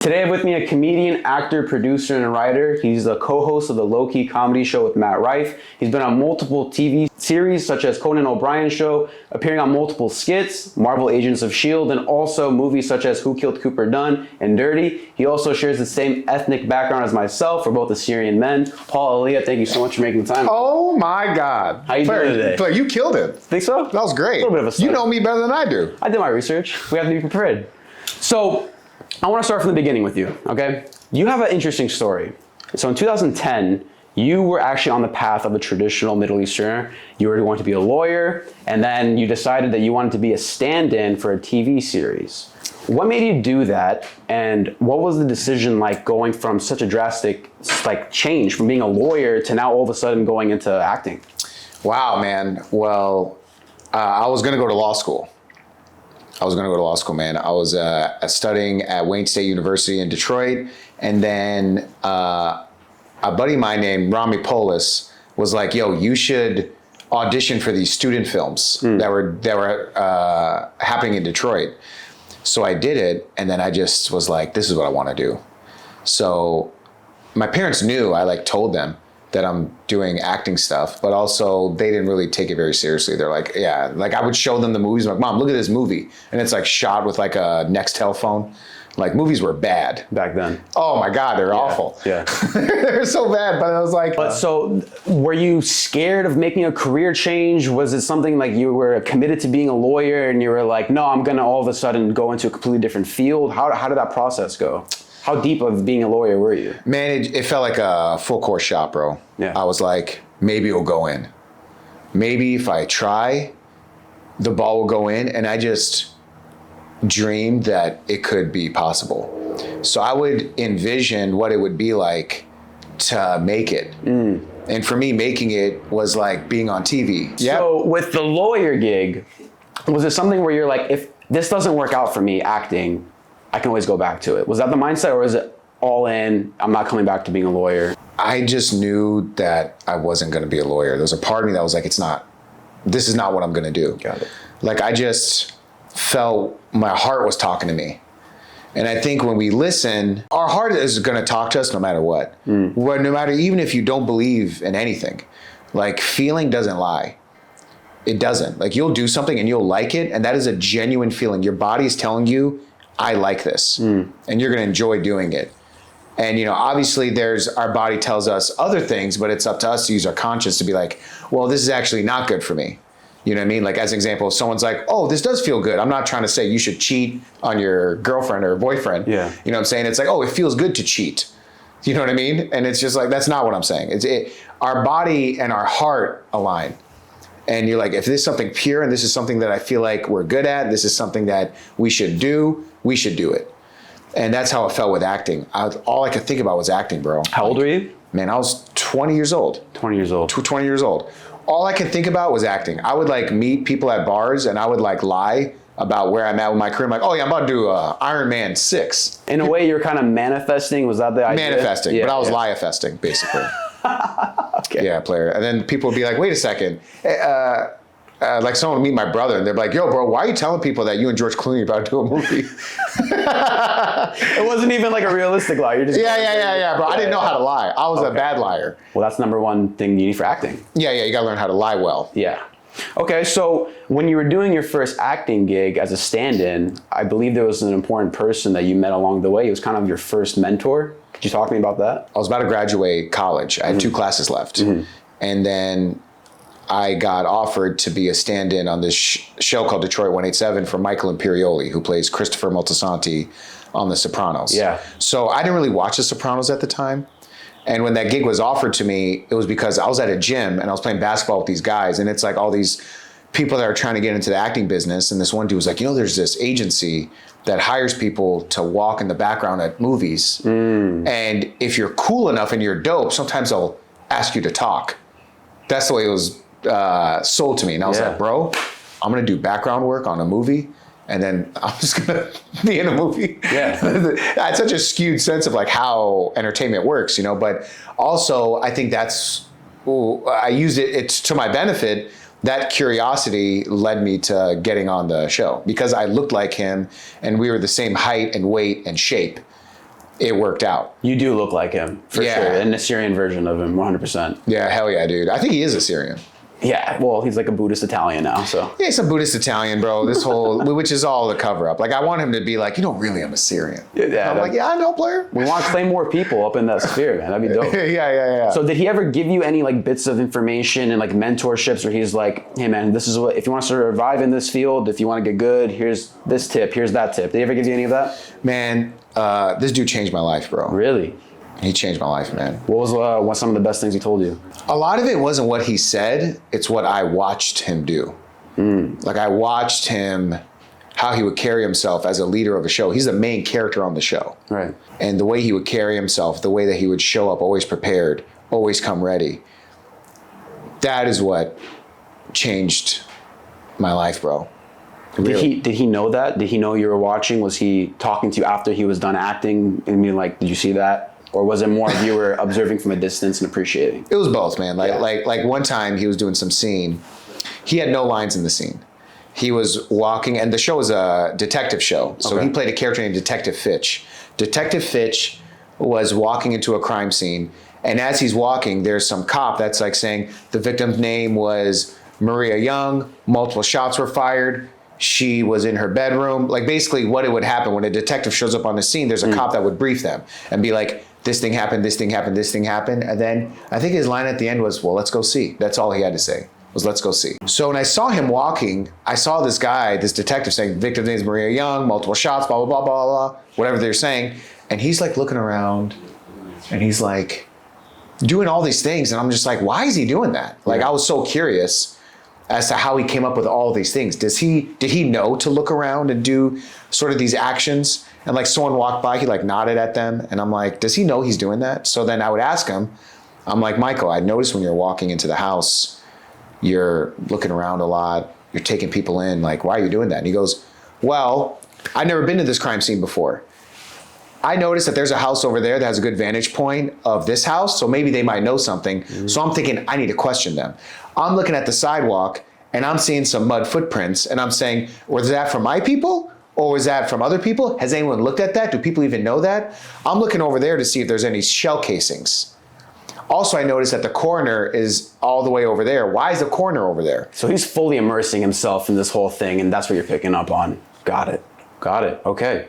Today I have with me a comedian, actor, producer, and writer. He's the co-host of the LowKey Comedy Show with Matt Rife. He's been on multiple TV series such as Conan O'Brien Show, appearing on multiple skits, Marvel Agents of S.H.I.E.L.D., and also movies such as Who Killed Cooper Dunn and Dirty. He also shares the same ethnic background as myself. We're both Assyrian men. Paul, Elia, thank you so much for making the time. Oh my God. How you doing today? Claire, you killed it. Think so? That was great. A little bit of a start. You know me better than I do. I did my research. We have to be prepared. So, I want to start from the beginning with you, okay? You have an interesting story. So in 2010, you were actually on the path of a traditional Middle Easterner. You were going to be a lawyer, and then you decided that you wanted to be a stand-in for a TV series. What made you do that, and what was the decision like going from such a drastic change from being a lawyer to now all of a sudden going into acting? Wow, man. Well, I was going to go to law school. Man. I was studying at Wayne State University in Detroit, and then a buddy of mine named Rami Polis was like, "Yo, you should audition for these student films that were happening in Detroit." So I did it, and then I just was like, "This is what I want to do." So my parents knew. I told them that I'm doing acting stuff, but also they didn't really take it very seriously. They're like, yeah, I would show them the movies. I'm like, Mom, look at this movie. And it's shot with a Nextel phone. Movies were bad. Back then. Oh my God, they're awful. Yeah. They're so bad, but I was like. But so were you scared of making a career change? Was it something you were committed to being a lawyer and you were like, no, I'm gonna all of a sudden go into a completely different field? How did that process go? How deep of being a lawyer were you? Man, it felt like a full course shot, bro. Yeah. I was like, maybe it'll go in. Maybe if I try, the ball will go in. And I just dreamed that it could be possible. So I would envision what it would be like to make it. And for me, making it was like being on TV. So with the lawyer gig, was it something where you're like, if this doesn't work out for me acting, I can always go back to it? Was that the mindset, or is it all in, I'm not coming back to being a lawyer? I just knew that I wasn't going to be a lawyer. There was a part of me that was like, this is not what I'm going to do. Got it. I just felt my heart was talking to me. And I think when we listen, our heart is going to talk to us no matter what. Well, no matter, even if you don't believe in anything, feeling doesn't lie. It doesn't. You'll do something and you'll like it. And that is a genuine feeling. Your body is telling you, I like this, and you're going to enjoy doing it. And, obviously our body tells us other things, but it's up to us to use our conscience to be like, well, this is actually not good for me. You know what I mean? As an example, if someone's like, oh, this does feel good. I'm not trying to say you should cheat on your girlfriend or boyfriend. Yeah. You know what I'm saying? It's like, oh, it feels good to cheat. You know what I mean? And it's just that's not what I'm saying. Our body and our heart align. And you're like, if this is something pure and this is something that I feel like we're good at, this is something that we should do it. And that's how it felt with acting. All I could think about was acting, bro. How old were you? Man, I was 20 years old. 20 years old. 20 years old. All I could think about was acting. I would meet people at bars and I would lie about where I'm at with my career. I'm like, oh yeah, I'm about to do Iron Man 6. In a way, you're kind of manifesting. Was that the idea? Manifesting, but I was Lieifesting, basically. Okay. Yeah, player. And then people would be like, wait a second. Someone would meet my brother and they're like, yo, bro, why are you telling people that you and George Clooney are about to do a movie? It wasn't even a realistic lie. You're just yeah, bro. I didn't know how to lie. I was a bad liar. Well, that's number one thing you need for acting. Yeah, you gotta learn how to lie well. Yeah. Okay, so when you were doing your first acting gig as a stand-in, I believe there was an important person that you met along the way. It was kind of your first mentor. Could you talk to me about that? I was about to graduate college. I had 2 classes left. And then I got offered to be a stand-in on this show called Detroit 187 for Michael Imperioli, who plays Christopher Moltisanti on The Sopranos. Yeah. So I didn't really watch The Sopranos at the time. And when that gig was offered to me, it was because I was at a gym and I was playing basketball with these guys. And it's all these people that are trying to get into the acting business. And this one dude was like, there's this agency that hires people to walk in the background at movies. And if you're cool enough and you're dope, sometimes they'll ask you to talk. That's the way it was sold to me. And I was like, bro, I'm going to do background work on a movie. And then I'm just going to be in a movie. Yeah. I had such a skewed sense of how entertainment works, but also I think I used it's to my benefit. That curiosity led me to getting on the show because I looked like him and we were the same height and weight and shape. it worked out. You do look like him, for Yeah. sure. An Assyrian version of him, 100%. Yeah, hell yeah, dude. I think he is Assyrian. Yeah, well, he's like a Buddhist Italian now, so. Yeah, he's a Buddhist Italian, bro. This whole, which is all the cover up. Like, I want him to be like, you know, really, I'm Assyrian. Yeah, I'm like, yeah, I know, player. We want to claim more people up in that sphere, man. That'd be dope. Yeah. So did he ever give you any like bits of information and like mentorships where he's like, hey man, this is what, if you want to survive in this field, if you want to get good, here's this tip, here's that tip. Did he ever give you any of that? Man, this dude changed my life, bro. Really? He changed my life, man. What was what's some of the best things he told you? A lot of it wasn't what he said, it's what I watched him do. Like, I watched him, how he would carry himself as a leader of a show. He's the main character on the show. Right. And the way he would carry himself, the way that he would show up, always prepared, always come ready. That is what changed my life, bro. Really. Did he know that? Did he know you were watching? Was he talking to you after he was done acting and being like, did you see that? Or was it more of you were observing from a distance and appreciating? It was both, man. Like, Yeah. like one time he was doing some scene. He had no lines in the scene. He was walking, and the show was a detective show. So Okay. he played a character named Detective Fitch. Detective Fitch was walking into a crime scene, and as he's walking, there's some cop that's like saying the victim's name was Maria Young, multiple shots were fired, she was in her bedroom. Like, basically what it would happen when a detective shows up on the scene, there's a cop that would brief them and be like, this thing happened, this thing happened, this thing happened. And then I think his line at the end was, well, let's go see. That's all he had to say, was let's go see. So when I saw him walking, I saw this guy, this detective saying, victim's name is Maria Young, multiple shots, blah, blah, blah, blah, blah, whatever they're saying. And he's like looking around and he's like doing all these things. And I'm just like, why is he doing that? Like, I was so curious as to how he came up with all these things. Did he know to look around and do sort of these actions? And like, someone walked by, he like nodded at them. And I'm like, does he know he's doing that? So then I would ask him, I'm like, Michael, I noticed when you're walking into the house, you're looking around a lot, you're taking people in, like, why are you doing that? And he goes, well, I've never been to this crime scene before. I noticed that there's a house over there that has a good vantage point of this house, so maybe they might know something. So I'm thinking, I need to question them. I'm looking at the sidewalk and I'm seeing some mud footprints and I'm saying, was that from my people or was that from other people? Has anyone looked at that? Do people even know that? I'm looking over there to see if there's any shell casings. Also, I noticed that the coroner is all the way over there. Why is the coroner over there? So he's fully immersing himself in this whole thing, and that's what you're picking up on. Got it. Okay.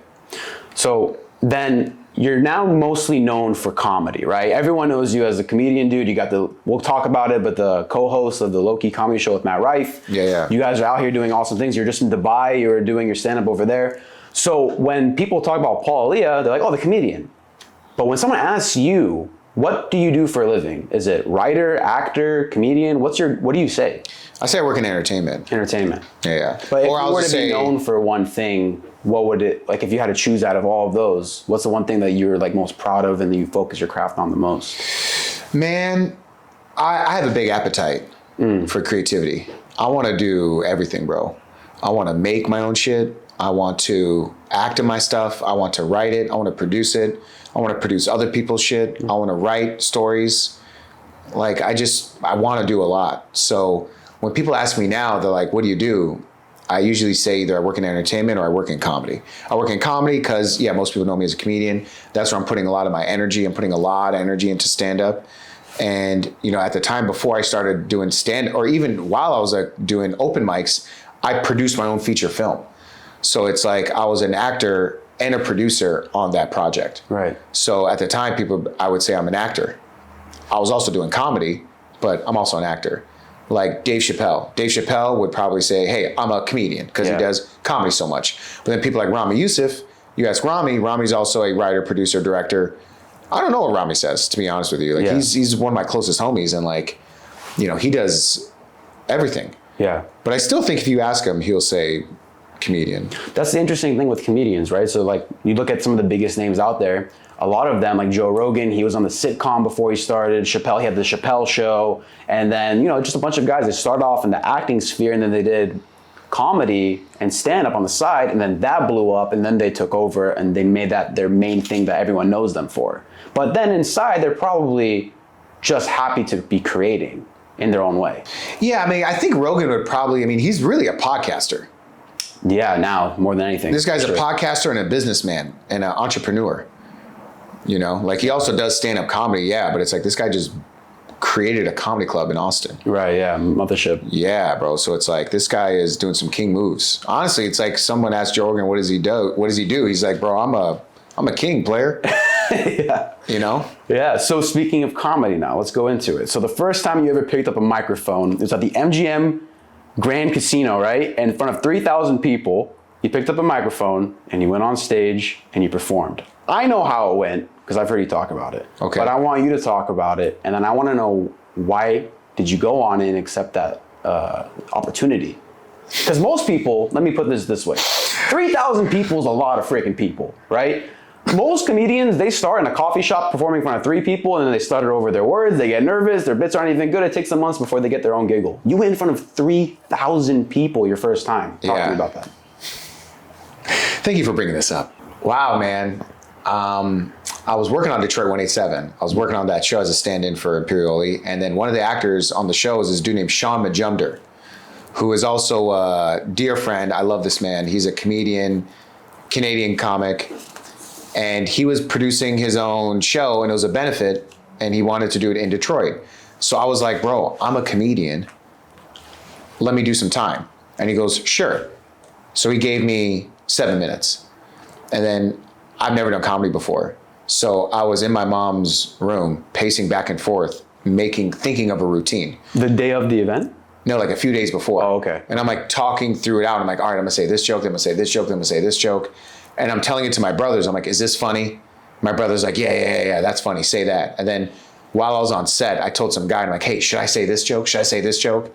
So then you're now mostly known for comedy, right? Everyone knows you as a comedian, dude. You got we'll talk about it, but the co-host of the LowKey Comedy Show with Matt Rife. Yeah. You guys are out here doing awesome things. You're just in Dubai. You're doing your stand-up over there. So when people talk about Paul Elia, they're like, oh, the comedian. But when someone asks you, what do you do for a living? Is it writer, actor, comedian? What do you say? I say I work in entertainment. Entertainment. Yeah. But if Or you I'll were to just be say, known for one thing, what would it, like if you had to choose out of all of those, what's the one thing that you're like most proud of and that you focus your craft on the most? man, I have a big appetite for creativity. I want to do everything, bro. I want to make my own shit. I want to act in my stuff. I want to write it. I want to produce it. I want to produce other people's shit. I want to write stories. Like, I want to do a lot. So when people ask me now, they're like, what do you do? I usually say either I work in entertainment or I work in comedy. I work in comedy because, most people know me as a comedian. That's where I'm putting a lot of my energy. I'm putting a lot of energy into stand-up. And, at the time before I started doing stand, or even while I was doing open mics, I produced my own feature film. So it's like I was an actor and a producer on that project. Right. So at the time, I would say I'm an actor. I was also doing comedy, but I'm also an actor. Like Dave Chappelle. Dave Chappelle would probably say, hey, I'm a comedian because he does comedy so much. But then people like Rami Youssef, you ask Rami's also a writer, producer, director. I don't know what Rami says, to be honest with you. Like he's one of my closest homies and he does everything. Yeah. But I still think if you ask him, he'll say comedian. That's the interesting thing with comedians, right? So like you look at some of the biggest names out there, a lot of them, like Joe Rogan, he was on the sitcom before he started. Chappelle, he had the Chappelle Show. And then, just a bunch of guys, they start off in the acting sphere and then they did comedy and stand-up on the side, and then that blew up, and then they took over and they made that their main thing that everyone knows them for. But then inside, they're probably just happy to be creating in their own way. Yeah, I think Rogan would probably, he's really a podcaster. Yeah, now, more than anything. This guy's a podcaster and a businessman and an entrepreneur. You know, like he also does stand-up comedy, yeah, but it's like this guy just created a comedy club in Austin. Right, yeah, mothership. Yeah, bro. So it's like this guy is doing some king moves. Honestly, it's like someone asked Joe Rogan, what does he do? What does he do? He's like, bro, I'm a king player. Yeah. You know? Yeah. So speaking of comedy now, let's go into it. So the first time you ever picked up a microphone was at the MGM Grand Casino, right? And in front of 3,000 people, you picked up a microphone and you went on stage and you performed. I know how it went because I've heard you talk about it. Okay. But I want you to talk about it. And then I want to know, why did you go on and accept that opportunity? Because most people, let me put this way, 3,000 people is a lot of freaking people, right? Most comedians, they start in a coffee shop performing in front of 3 people and then they stutter over their words, they get nervous, their bits aren't even good, it takes them months before they get their own giggle. You went in front of 3,000 people your first time. Talk to me about that. Thank you for bringing this up. Wow, man. I was working on Detroit 187. I was working on that show as a stand-in for Imperioli, and then one of the actors on the show is this dude named Sean Majumder, who is also a dear friend. I love this man. He's a comedian, Canadian comic, and he was producing his own show, and it was a benefit, and he wanted to do it in Detroit. So I was like, bro, I'm a comedian. Let me do some time. And he goes, sure. So he gave me 7 minutes. And then I've never done comedy before. So I was in my mom's room, pacing back and forth, thinking of a routine. The day of the event? No, like a few days before. Oh, okay. And I'm like talking through it out. I'm like, all right, I'm gonna say this joke, then I'm gonna say this joke, then I'm gonna say this joke. And I'm telling it to my brothers. I'm like, is this funny? My brother's like, yeah, that's funny, say that. And then while I was on set, I told some guy, I'm like, hey, should I say this joke? Should I say this joke?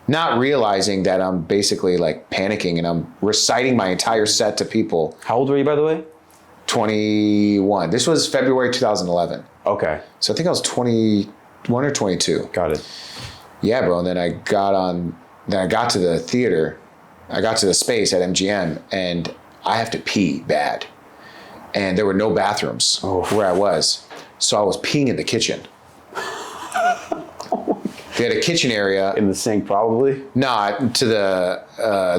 Not realizing that I'm basically like panicking and I'm reciting my entire set to people. How old were you, by the way? 21. This was February 2011. Okay. So I think I was 21 or 22. Got it. Yeah, bro. And then I got to the theater. I got to the space at MGM and I have to pee bad. And there were no bathrooms where I was. So I was peeing in the kitchen. They had a kitchen area. In the sink, probably? Not to the,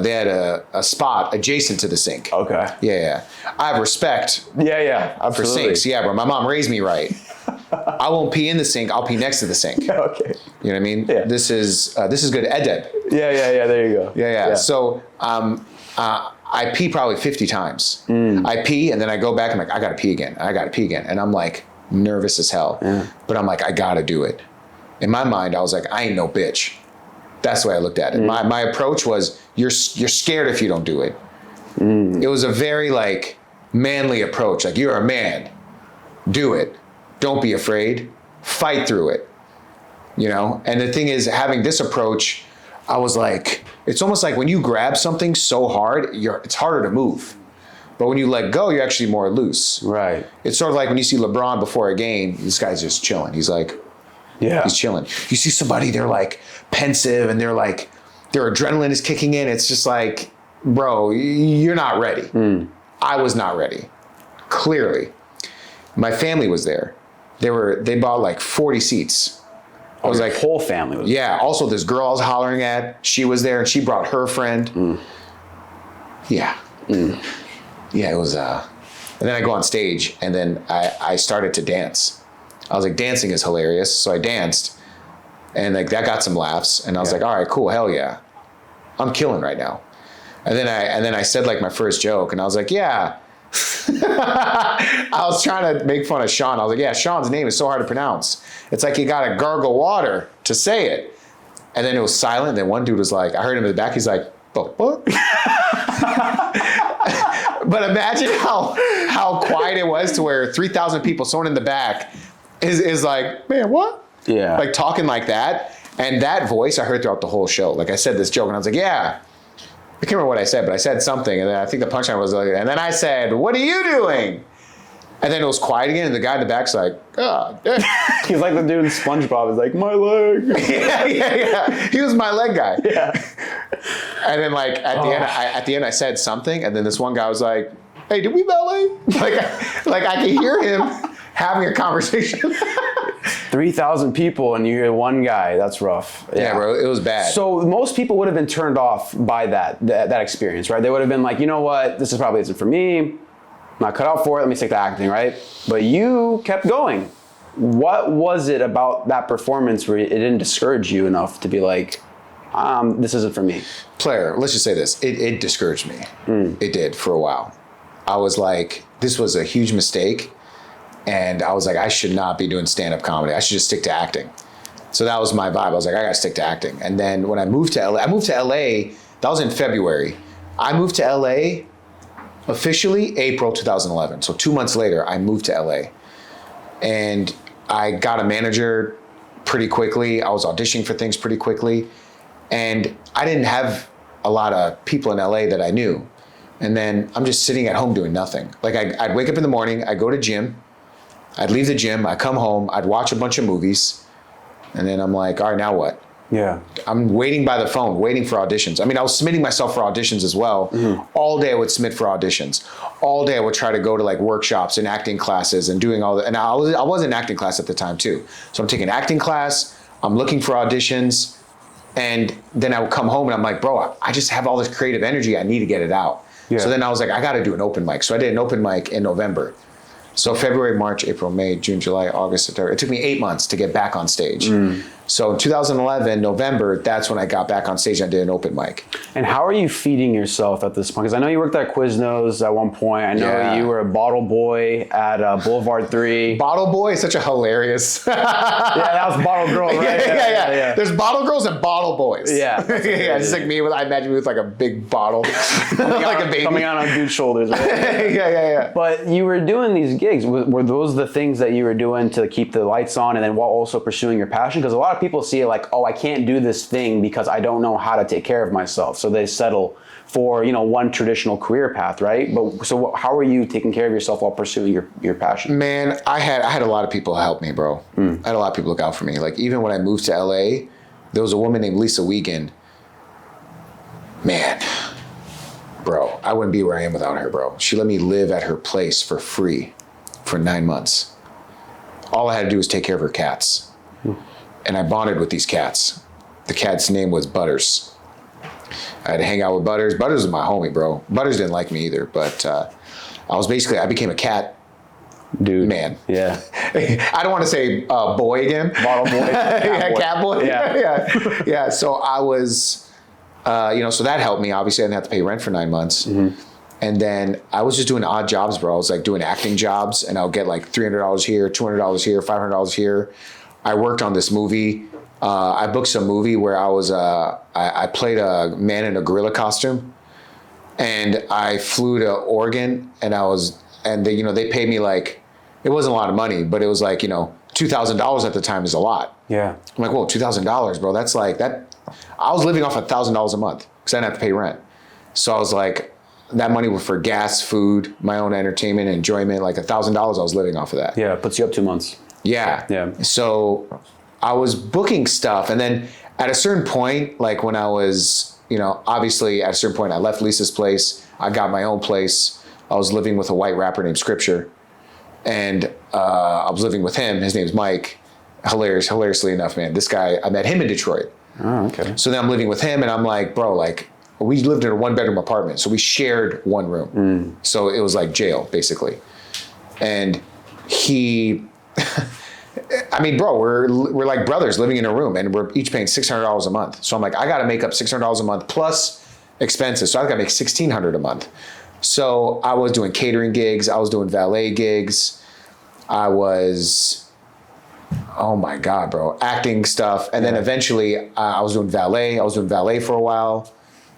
they had a spot adjacent to the sink. Okay. Yeah. I have respect absolutely. for sinks. Yeah, bro. My mom raised me right. I won't pee in the sink. I'll pee next to the sink. Okay. You know what I mean? Yeah. This is good edeb. Yeah. There you go. Yeah. So I pee probably 50 times. I pee and then I go back. I'm like, I gotta pee again. And I'm like nervous as hell. Yeah. But I'm like, I gotta do it. In my mind, I was like, I ain't no bitch. That's the way I looked at it. My approach was, you're scared if you don't do it. It was a very like manly approach. Like, you're a man. Do it. Don't be afraid. Fight through it. You know? And the thing is, having this approach, I was like, it's almost like when you grab something so hard, it's harder to move. But when you let go, you're actually more loose. Right. It's sort of like when you see LeBron before a game, this guy's just chilling. He's like, he's chilling. You see somebody, they're like pensive and they're like, their adrenaline is kicking in. It's just like, bro, you're not ready. I was not ready. Clearly. My family was there. They bought like 40 seats. I was like, whole family was there. Also this girl I was hollering at, she was there and she brought her friend. Yeah, it was, and then I go on stage and then I started to dance. I was like, dancing is hilarious. So I danced and like that got some laughs and I was like, all right, cool. Hell yeah. I'm killing right now. And then I said like my first joke and I was like, yeah. I was trying to make fun of Sean. I was like, yeah, Sean's name is so hard to pronounce. It's like you got to gargle water to say it. And then it was silent. Then one dude was like, I heard him in the back. He's like, what? But imagine how quiet it was to where 3,000 people, someone in the back is like, man, what? Yeah. Like talking like that. And that voice I heard throughout the whole show. Like I said this joke and I was like, yeah. I can't remember what I said, but I said something. And then I think the punchline was like, and then I said, what are you doing? And then it was quiet again. And the guy in the back's like, oh, damn. He's like the dude in SpongeBob. He's like, my leg. Yeah. He was my leg guy. Yeah. And then like at the end I said something. And then this one guy was like, hey, did we ballet? Like I could hear him having a conversation. 3,000 people and you hear one guy. That's rough. Yeah, bro, it was bad. So most people would have been turned off by that experience, right? They would have been like, you know what? This is probably isn't for me. not cut out for it, let me stick to acting, right? But you kept going. What was it about that performance where it didn't discourage you enough to be like, this isn't for me? Player, let's just say this. It discouraged me. It did for a while. I was like, this was a huge mistake. And I was like, I should not be doing stand-up comedy. I should just stick to acting. So that was my vibe. I was like, I gotta stick to acting. And then when I moved to LA, that was in February. I moved to LA officially April 2011. So 2 months later, I moved to LA. And I got a manager pretty quickly. I was auditioning for things pretty quickly. And I didn't have a lot of people in LA that I knew. And then I'm just sitting at home doing nothing. Like I'd wake up in the morning, I'd go to gym, I'd leave the gym, I'd come home, I'd watch a bunch of movies. And then I'm like, all right, now what? Yeah. I'm waiting by the phone, waiting for auditions. I mean, I was submitting myself for auditions as well. All day I would submit for auditions. All day I would try to go to like workshops and acting classes and doing all that. And I was in acting class at the time too. So I'm taking acting class, I'm looking for auditions. And then I would come home and I'm like, bro, I just have all this creative energy. I need to get it out. Yeah. So then I was like, I got to do an open mic. So I did an open mic in November. So February, March, April, May, June, July, August, September. It took me 8 months to get back on stage. So in 2011, November, that's when I got back on stage and I did an open mic. And how are you feeding yourself at this point? Because I know you worked at Quiznos at one point. I know you were a bottle boy at Boulevard 3. Bottle boy is such a hilarious. Yeah, that was bottle girl, right? Yeah. There's bottle girls and bottle boys. Yeah. Just like me, I imagine me with like a big bottle. Like a baby. Coming out on dude's shoulders, right? Yeah. But you were doing these gigs. Were those the things that you were doing to keep the lights on and then while also pursuing your passion? Because a lot of people see it like, oh, I can't do this thing because I don't know how to take care of myself. So they settle for, one traditional career path, right? But so how are you taking care of yourself while pursuing your passion? Man, I had a lot of people help me, bro. I had a lot of people look out for me. Like even when I moved to LA, there was a woman named Lisa Wiegand. Man, bro, I wouldn't be where I am without her, bro. She let me live at her place for free for 9 months. All I had to do was take care of her cats. And I bonded with these cats. The cat's name was Butters. I had to hang out with Butters. Butters was my homie, bro. Butters didn't like me either, but I became a cat dude. Man. Yeah. I don't want to say boy again. Bottle boy. Cat boy. Yeah. Yeah. So I was, so that helped me. Obviously, I didn't have to pay rent for 9 months. And then I was just doing odd jobs, bro. I was like doing acting jobs, and I'll get like $300 here, $200 here, $500 here. I worked on this movie. I booked some movie where I was I played a man in a gorilla costume, and I flew to Oregon, and they paid me like, it wasn't a lot of money, but it was like $2,000 at the time is a lot. Yeah. I'm like, whoa, $2,000, bro. That's like that. I was living off $1,000 a month because I didn't have to pay rent. So I was like, that money was for gas, food, my own entertainment, enjoyment. Like $1,000, I was living off of that. Yeah, puts you up 2 months. Yeah. So I was booking stuff. And then at a certain point, like when I was, obviously at a certain point, I left Lisa's place. I got my own place. I was living with a white rapper named Scripture. And I was living with him. His name's Mike. Hilariously enough, man. This guy, I met him in Detroit. Oh, okay. So then I'm living with him, and I'm like, bro, like, we lived in a 1-bedroom apartment. So we shared one room. So it was like jail, basically. And he... I mean, bro, we're like brothers living in a room, and we're each paying $600 a month. So I'm like, I got to make up $600 a month plus expenses. So I got to make $1,600 a month. So I was doing catering gigs. I was doing valet gigs. I was, oh my God, bro, acting stuff. And then eventually I was doing valet. I was doing valet for a while.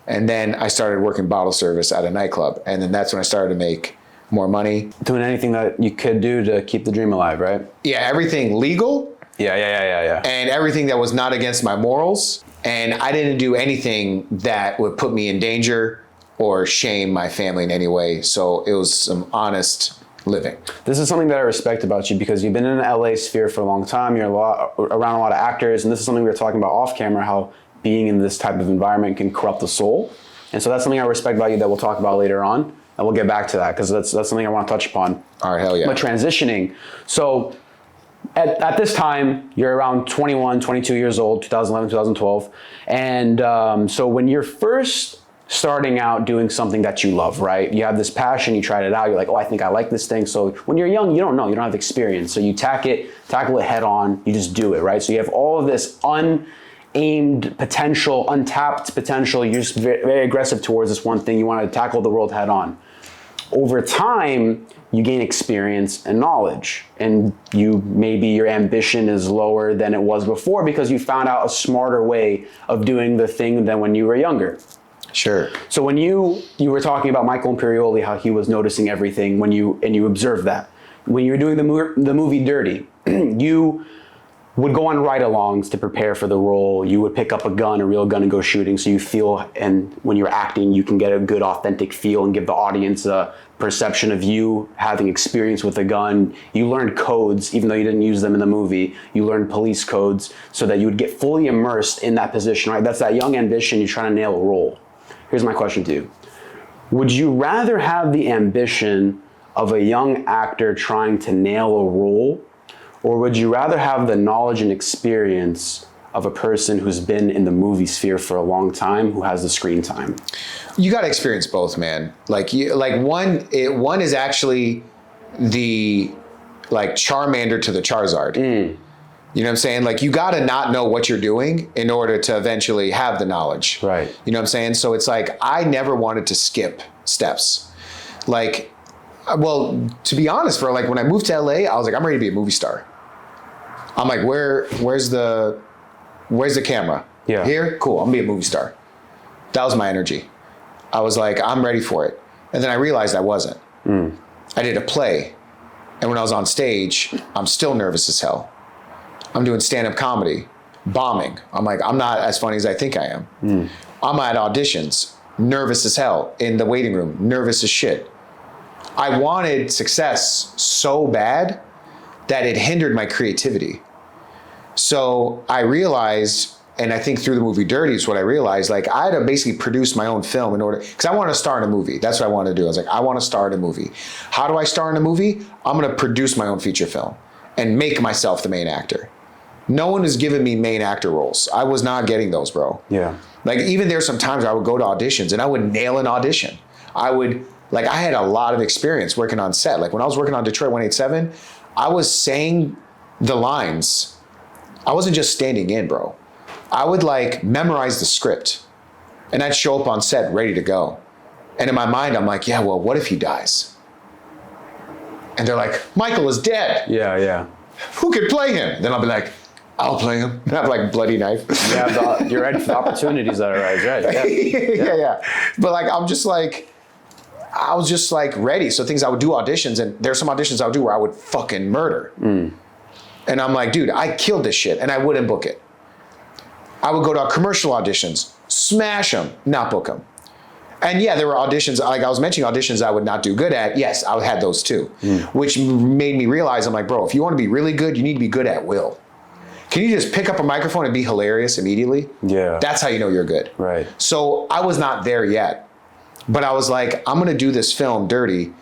And then I started working bottle service at a nightclub. And then that's when I started to make more money. Doing anything that you could do to keep the dream alive, right? Yeah, everything legal. Yeah. And everything that was not against my morals. And I didn't do anything that would put me in danger or shame my family in any way. So it was some honest living. This is something that I respect about you because you've been in the LA sphere for a long time. You're around a lot of actors. And this is something we were talking about off camera, how being in this type of environment can corrupt the soul. And so that's something I respect about you that we'll talk about later on. And we'll get back to that because that's something I want to touch upon. All right, hell yeah. But transitioning. So at this time, you're around 21, 22 years old, 2011, 2012. And so when you're first starting out doing something that you love, right? You have this passion, you tried it out, you're like, oh, I think I like this thing. So when you're young, you don't know, you don't have experience. So you tackle it head on, you just do it, right? So you have all of this unaimed potential, untapped potential. You're just very, very aggressive towards this one thing. You want to tackle the world head on. Over time, you gain experience and knowledge, and maybe your ambition is lower than it was before because you found out a smarter way of doing the thing than when you were younger. Sure. So when you were talking about Michael Imperioli, how he was noticing everything and you observed that. When you were doing the movie Dirty, you would go on ride-alongs to prepare for the role. You would pick up a real gun, and go shooting. So you feel, and when you're acting, you can get a good, authentic feel and give the audience a perception of you having experience with a gun. You learned codes, even though you didn't use them in the movie. You learned police codes so that you would get fully immersed in that position, right? That's that young ambition. You're trying to nail a role. Here's my question to you. Would you rather have the ambition of a young actor trying to nail a role, or would you rather have the knowledge and experience of a person who's been in the movie sphere for a long time, who has the screen time? You got to experience both, man. One is actually the Charmander to the Charizard. You know what I'm saying? Like, you got to not know what you're doing in order to eventually have the knowledge. Right. You know what I'm saying? So it's like, I never wanted to skip steps. Like, well, to be honest, bro, like when I moved to LA, I was like, I'm ready to be a movie star. I'm like, where's the camera? Yeah. Here? Cool. I'm gonna be a movie star. That was my energy. I was like, I'm ready for it. And then I realized I wasn't. I did a play. And when I was on stage, I'm still nervous as hell. I'm doing stand-up comedy, bombing. I'm like, I'm not as funny as I think I am. I'm at auditions, nervous as hell. In the waiting room, nervous as shit. I wanted success so bad that it hindered my creativity. So I realized, and I think through the movie Dirty is what I realized, like, I had to basically produce my own film in order, because I want to star in a movie. That's what I want to do. I was like, I want to star in a movie. How do I star in a movie? I'm going to produce my own feature film and make myself the main actor. No one has given me main actor roles. I was not getting those, bro. Yeah. Like, even there's some times I would go to auditions and I would nail an audition. I had a lot of experience working on set. Like, when I was working on Detroit 187, I was saying the lines. I wasn't just standing in, bro. I would memorize the script and I'd show up on set ready to go. And in my mind, I'm like, yeah, well, what if he dies? And they're like, Michael is dead. Yeah. Who could play him? Then I'll be like, I'll play him. I have bloody knife. You're ready for the opportunities that arise, right? Yeah. But I was just ready. So things I would do auditions, and there's some auditions I would do where I would fucking murder. And I'm like, dude, I killed this shit, and I wouldn't book it. I would go to commercial auditions, smash them, not book them. And yeah, there were auditions, like I was mentioning auditions I would not do good at. Yes, I had those too, which made me realize, I'm like, bro, if you want to be really good, you need to be good at will. Can you just pick up a microphone and be hilarious immediately? Yeah. That's how you know you're good. Right. So I was not there yet, but I was like, I'm going to do this film Dirty.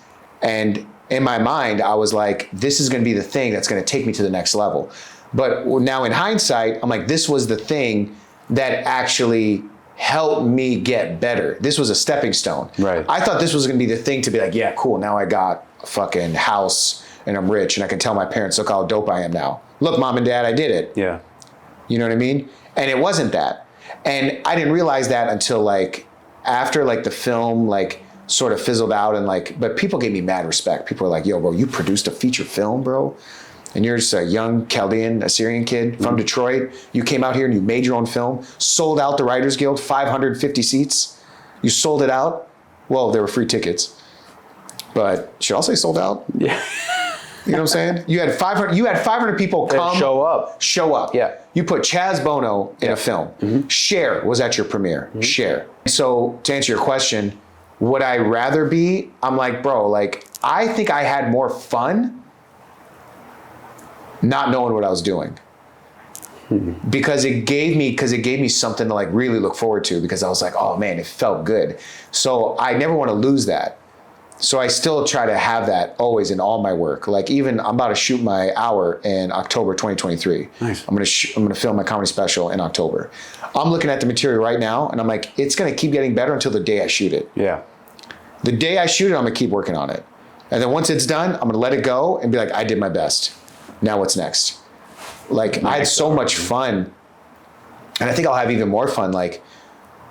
And in my mind, I was like, this is going to be the thing that's going to take me to the next level. But now in hindsight, I'm like, this was the thing that actually helped me get better. This was a stepping stone. Right. I thought this was going to be the thing to be like, yeah, cool. Now I got a fucking house and I'm rich and I can tell my parents, look how dope I am now. Look, mom and dad, I did it. Yeah. You know what I mean? And it wasn't that. And I didn't realize that until after the film sort of fizzled out and but people gave me mad respect. People were like, yo, bro, you produced a feature film, bro? And you're just a young Chaldean-Assyrian kid from Detroit. You came out here and you made your own film, sold out the Writers Guild, 550 seats. You sold it out. Well, there were free tickets, but should I say sold out? Yeah. You know what I'm saying? You had 500 people come. Show up. Yeah. You put Chaz Bono in a film. Cher was at your premiere. Cher. So to answer your question, would I rather be? I'm like, bro, I think I had more fun not knowing what I was doing. Because it gave me something to really look forward to, because I was like, oh man, it felt good. So I never want to lose that. So I still try to have that always in all my work. Like even I'm about to shoot my hour in October 2023. Nice. I'm gonna film my comedy special in October. I'm looking at the material right now and I'm like, it's gonna keep getting better until the day I shoot it. Yeah. The day I shoot it, I'm gonna keep working on it. And then once it's done, I'm gonna let it go and be like, I did my best. Now what's next? Like I had so much fun. And I think I'll have even more fun, like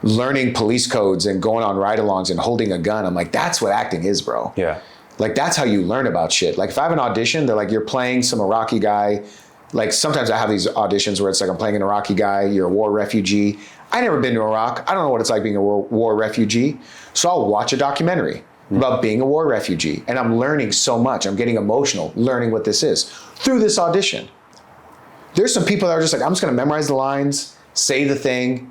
learning police codes and going on ride-alongs and holding a gun. I'm like, that's what acting is, bro. Yeah. Like that's how you learn about shit. Like if I have an audition, they're like, you're playing some Iraqi guy. Like sometimes I have these auditions where it's like I'm playing an Iraqi guy, you're a war refugee. I never been to Iraq. I don't know what it's like being a war refugee. So I'll watch a documentary about being a war refugee. And I'm learning so much. I'm getting emotional learning what this is through this audition. There's some people that are just like, I'm just gonna memorize the lines, say the thing,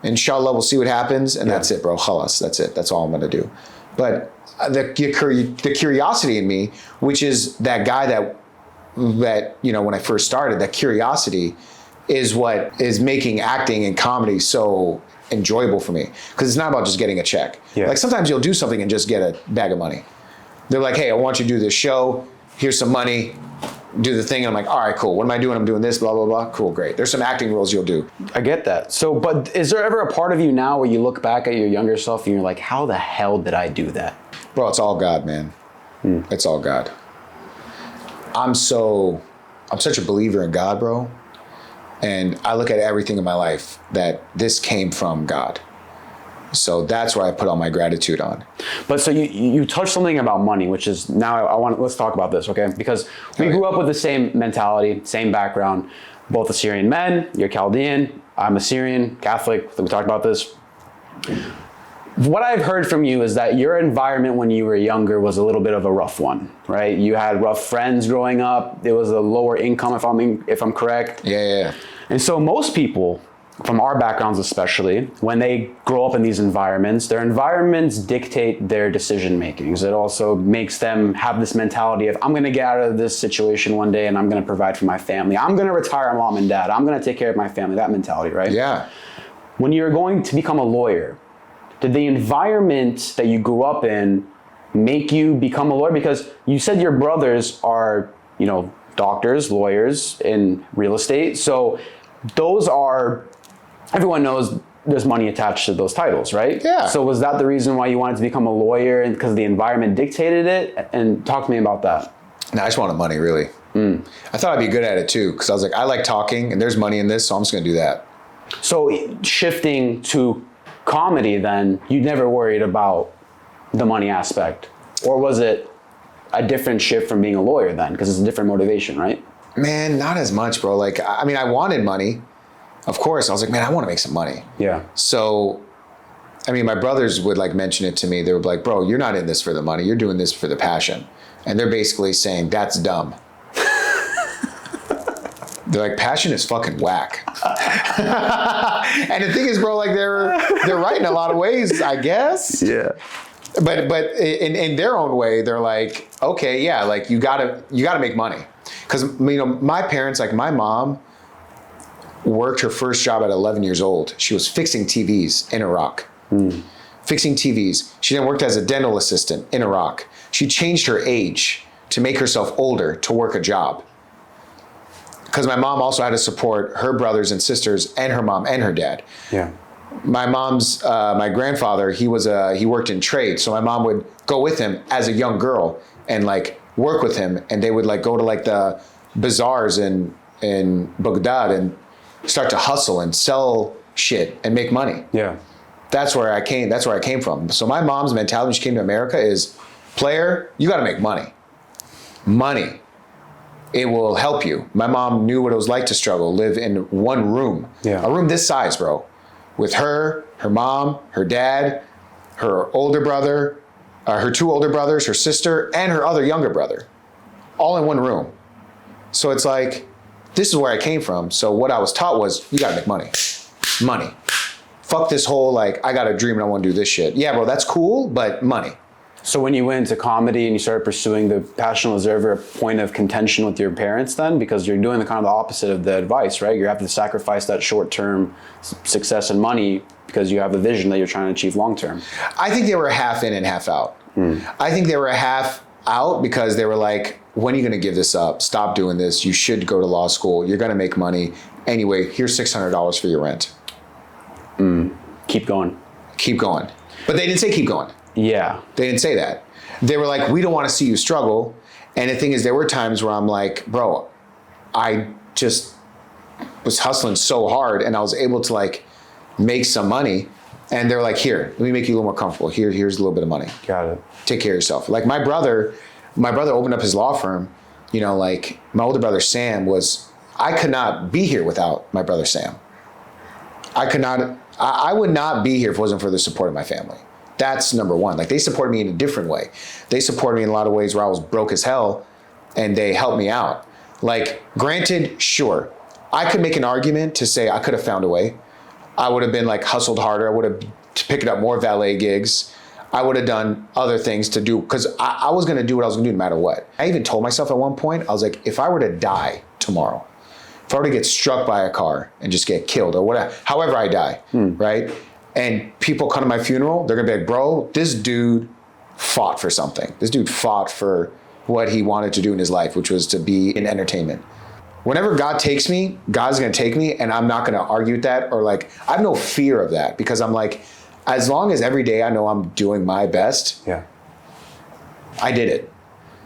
inshallah, we'll see what happens, and that's it, bro. Khalas, that's it. That's all I'm gonna do. But the curiosity in me, which is that guy that when I first started, that curiosity is what is making acting and comedy so enjoyable for me. Because it's not about just getting a check. Yeah. Like sometimes you'll do something and just get a bag of money. They're like, hey, I want you to do this show. Here's some money. Do the thing. And I'm like, all right, cool. What am I doing? I'm doing this, blah, blah, blah. Cool, great. There's some acting roles you'll do. I get that. So, but is there ever a part of you now where you look back at your younger self and you're like, how the hell did I do that? Bro, it's all God, man. It's all God. I'm such a believer in God, bro. And I look at everything in my life that this came from God. So that's where I put all my gratitude on. But so you touched something about money, which is now let's talk about this, okay? Because we grew up with the same mentality, same background, both Assyrian men, you're Chaldean, I'm Assyrian, Catholic, we talked about this. What I've heard from you is that your environment when you were younger was a little bit of a rough one, right? You had rough friends growing up. It was a lower income, if I'm correct. Yeah. And so most people, from our backgrounds especially, when they grow up in these environments, their environments dictate their decision makings. It also makes them have this mentality of, I'm gonna get out of this situation one day and I'm gonna provide for my family. I'm gonna retire mom and dad. I'm gonna take care of my family, that mentality, right? Yeah. When you're going to become a lawyer, did the environment that you grew up in make you become a lawyer? Because you said your brothers are, doctors, lawyers in real estate. So those are, everyone knows there's money attached to those titles, right? Yeah. So was that the reason why you wanted to become a lawyer, and because the environment dictated it? And talk to me about that. No, I just wanted money, really. I thought I'd be good at it too, because I was like, I like talking and there's money in this, so I'm just gonna do that. So shifting to comedy then, you never worried about the money aspect? Or was it a different shift from being a lawyer then? Because it's a different motivation, right? Man, not as much, bro. Like, I mean, I wanted money. Of course, I was like, man, I want to make some money. Yeah. So, I mean, my brothers would like mention it to me. They were like, bro, you're not in this for the money. You're doing this for the passion. And they're basically saying, that's dumb. They're like, passion is fucking whack. And the thing is, bro, like they're right in a lot of ways, I guess. Yeah. But in their own way, they're like, okay, yeah, like you gotta make money. Because my parents, like my mom worked her first job at 11 years old. She was fixing TVs in Iraq. Fixing TVs. She then worked as a dental assistant in Iraq. She changed her age to make herself older to work a job. Because my mom also had to support her brothers and sisters and her mom and her dad. Yeah. My mom's, my grandfather, he worked in trade. So my mom would go with him as a young girl and like work with him. And they would like go to like the bazaars in Baghdad and start to hustle and sell shit and make money. Yeah. That's where I came from. So my mom's mentality when she came to America is, player, you got to make money. Money. It will help you. My mom knew what it was like to struggle, live in one room. Yeah. A room this size, bro. With her mom, her dad, her older brother, her two older brothers, her sister, and her other younger brother. All in one room. So it's like, this is where I came from. So what I was taught was, you gotta make money. Money. Fuck this whole like, I got a dream and I wanna do this shit. Yeah, bro, that's cool, but money. So when you went into comedy and you started pursuing the passion, was there ever a point of contention with your parents then? Because you're doing the kind of the opposite of the advice, right? You have to sacrifice that short-term success and money because you have a vision that you're trying to achieve long-term. I think they were half in and half out. I think they were a half out because they were like, when are you going to give this up? Stop doing this. You should go to law school. You're going to make money. Anyway, here's $600 for your rent. Keep going. Keep going. But they didn't say keep going. Yeah. They didn't say that. They were like, we don't want to see you struggle. And the thing is, there were times where I'm like, bro, I just was hustling so hard and I was able to like make some money. And they're like, here, let me make you a little more comfortable. Here's a little bit of money. Got it. Take care of yourself. Like my brother opened up his law firm. You know, like my older brother Sam I could not be here without my brother Sam. I would not be here if it wasn't for the support of my family. That's number one. Like they supported me in a different way. They supported me in a lot of ways where I was broke as hell and they helped me out. Like granted, sure, I could make an argument to say I could have found a way. I would have been like hustled harder. I would have picked up more valet gigs. I would have done other things to do because I was going to do what I was going to do no matter what. I even told myself at one point, I was like, if I were to die tomorrow, if I were to get struck by a car and just get killed or whatever, however I die, right? And people come to my funeral, they're going to be like, bro, this dude fought for something. This dude fought for what he wanted to do in his life, which was to be in entertainment. Whenever God takes me, God's going to take me, and I'm not going to argue with that or like, I have no fear of that because I'm like, as long as every day I know I'm doing my best, Yeah. I did it.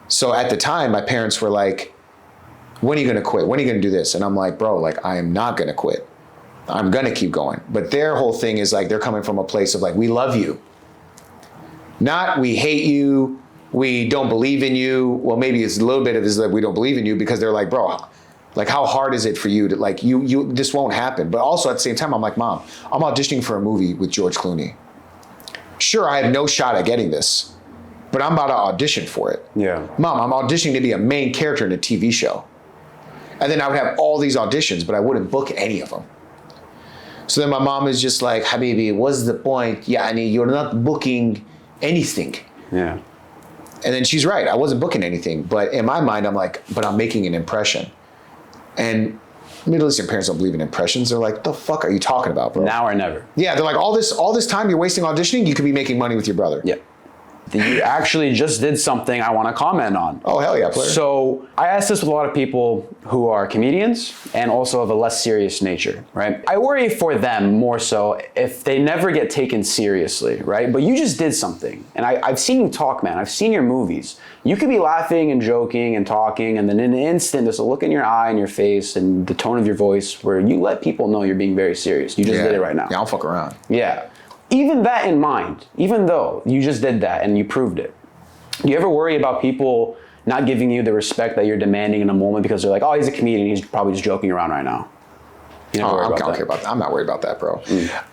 So at the time, my parents were like, when are you going to quit? When are you going to do this? And I'm like, bro, like, I am not going to quit. I'm going to keep going. But their whole thing is like, they're coming from a place of like, we love you. Not we hate you. We don't believe in you. Well, maybe it's a little bit of this like, we don't believe in you because they're like, bro, like, how hard is it for you to like, this won't happen. But also at the same time, I'm like, Mom, I'm auditioning for a movie with George Clooney. Sure, I have no shot at getting this, but I'm about to audition for it. Yeah. Mom, I'm auditioning to be a main character in a TV show. And then I would have all these auditions, but I wouldn't book any of them. So then my mom is just like, Habibi, what's the point? Yani, you're not booking anything. Yeah. And then she's right. I wasn't booking anything. But in my mind, I'm like, but I'm making an impression. And Middle Eastern parents don't believe in impressions. They're like, the fuck are you talking about, bro? Now or never. Yeah, they're like, all this time you're wasting auditioning, you could be making money with your brother. Yeah. You actually just did something I want to comment on. Oh, hell yeah, player. So I ask this with a lot of people who are comedians and also of a less serious nature, right? I worry for them more so if they never get taken seriously, right? But you just did something. And I've seen you talk, man. I've seen your movies. You could be laughing and joking and talking, and then in an instant, there's a look in your eye and your face and the tone of your voice where you let people know you're being very serious. You just did it right now. Yeah, I don't fuck around. Yeah. Even that in mind, even though you just did that and you proved it, do you ever worry about people not giving you the respect that you're demanding in a moment because they're like, oh, he's a comedian, he's probably just joking around right now? You never worry about that? I don't care about that. I'm not worried about that, bro.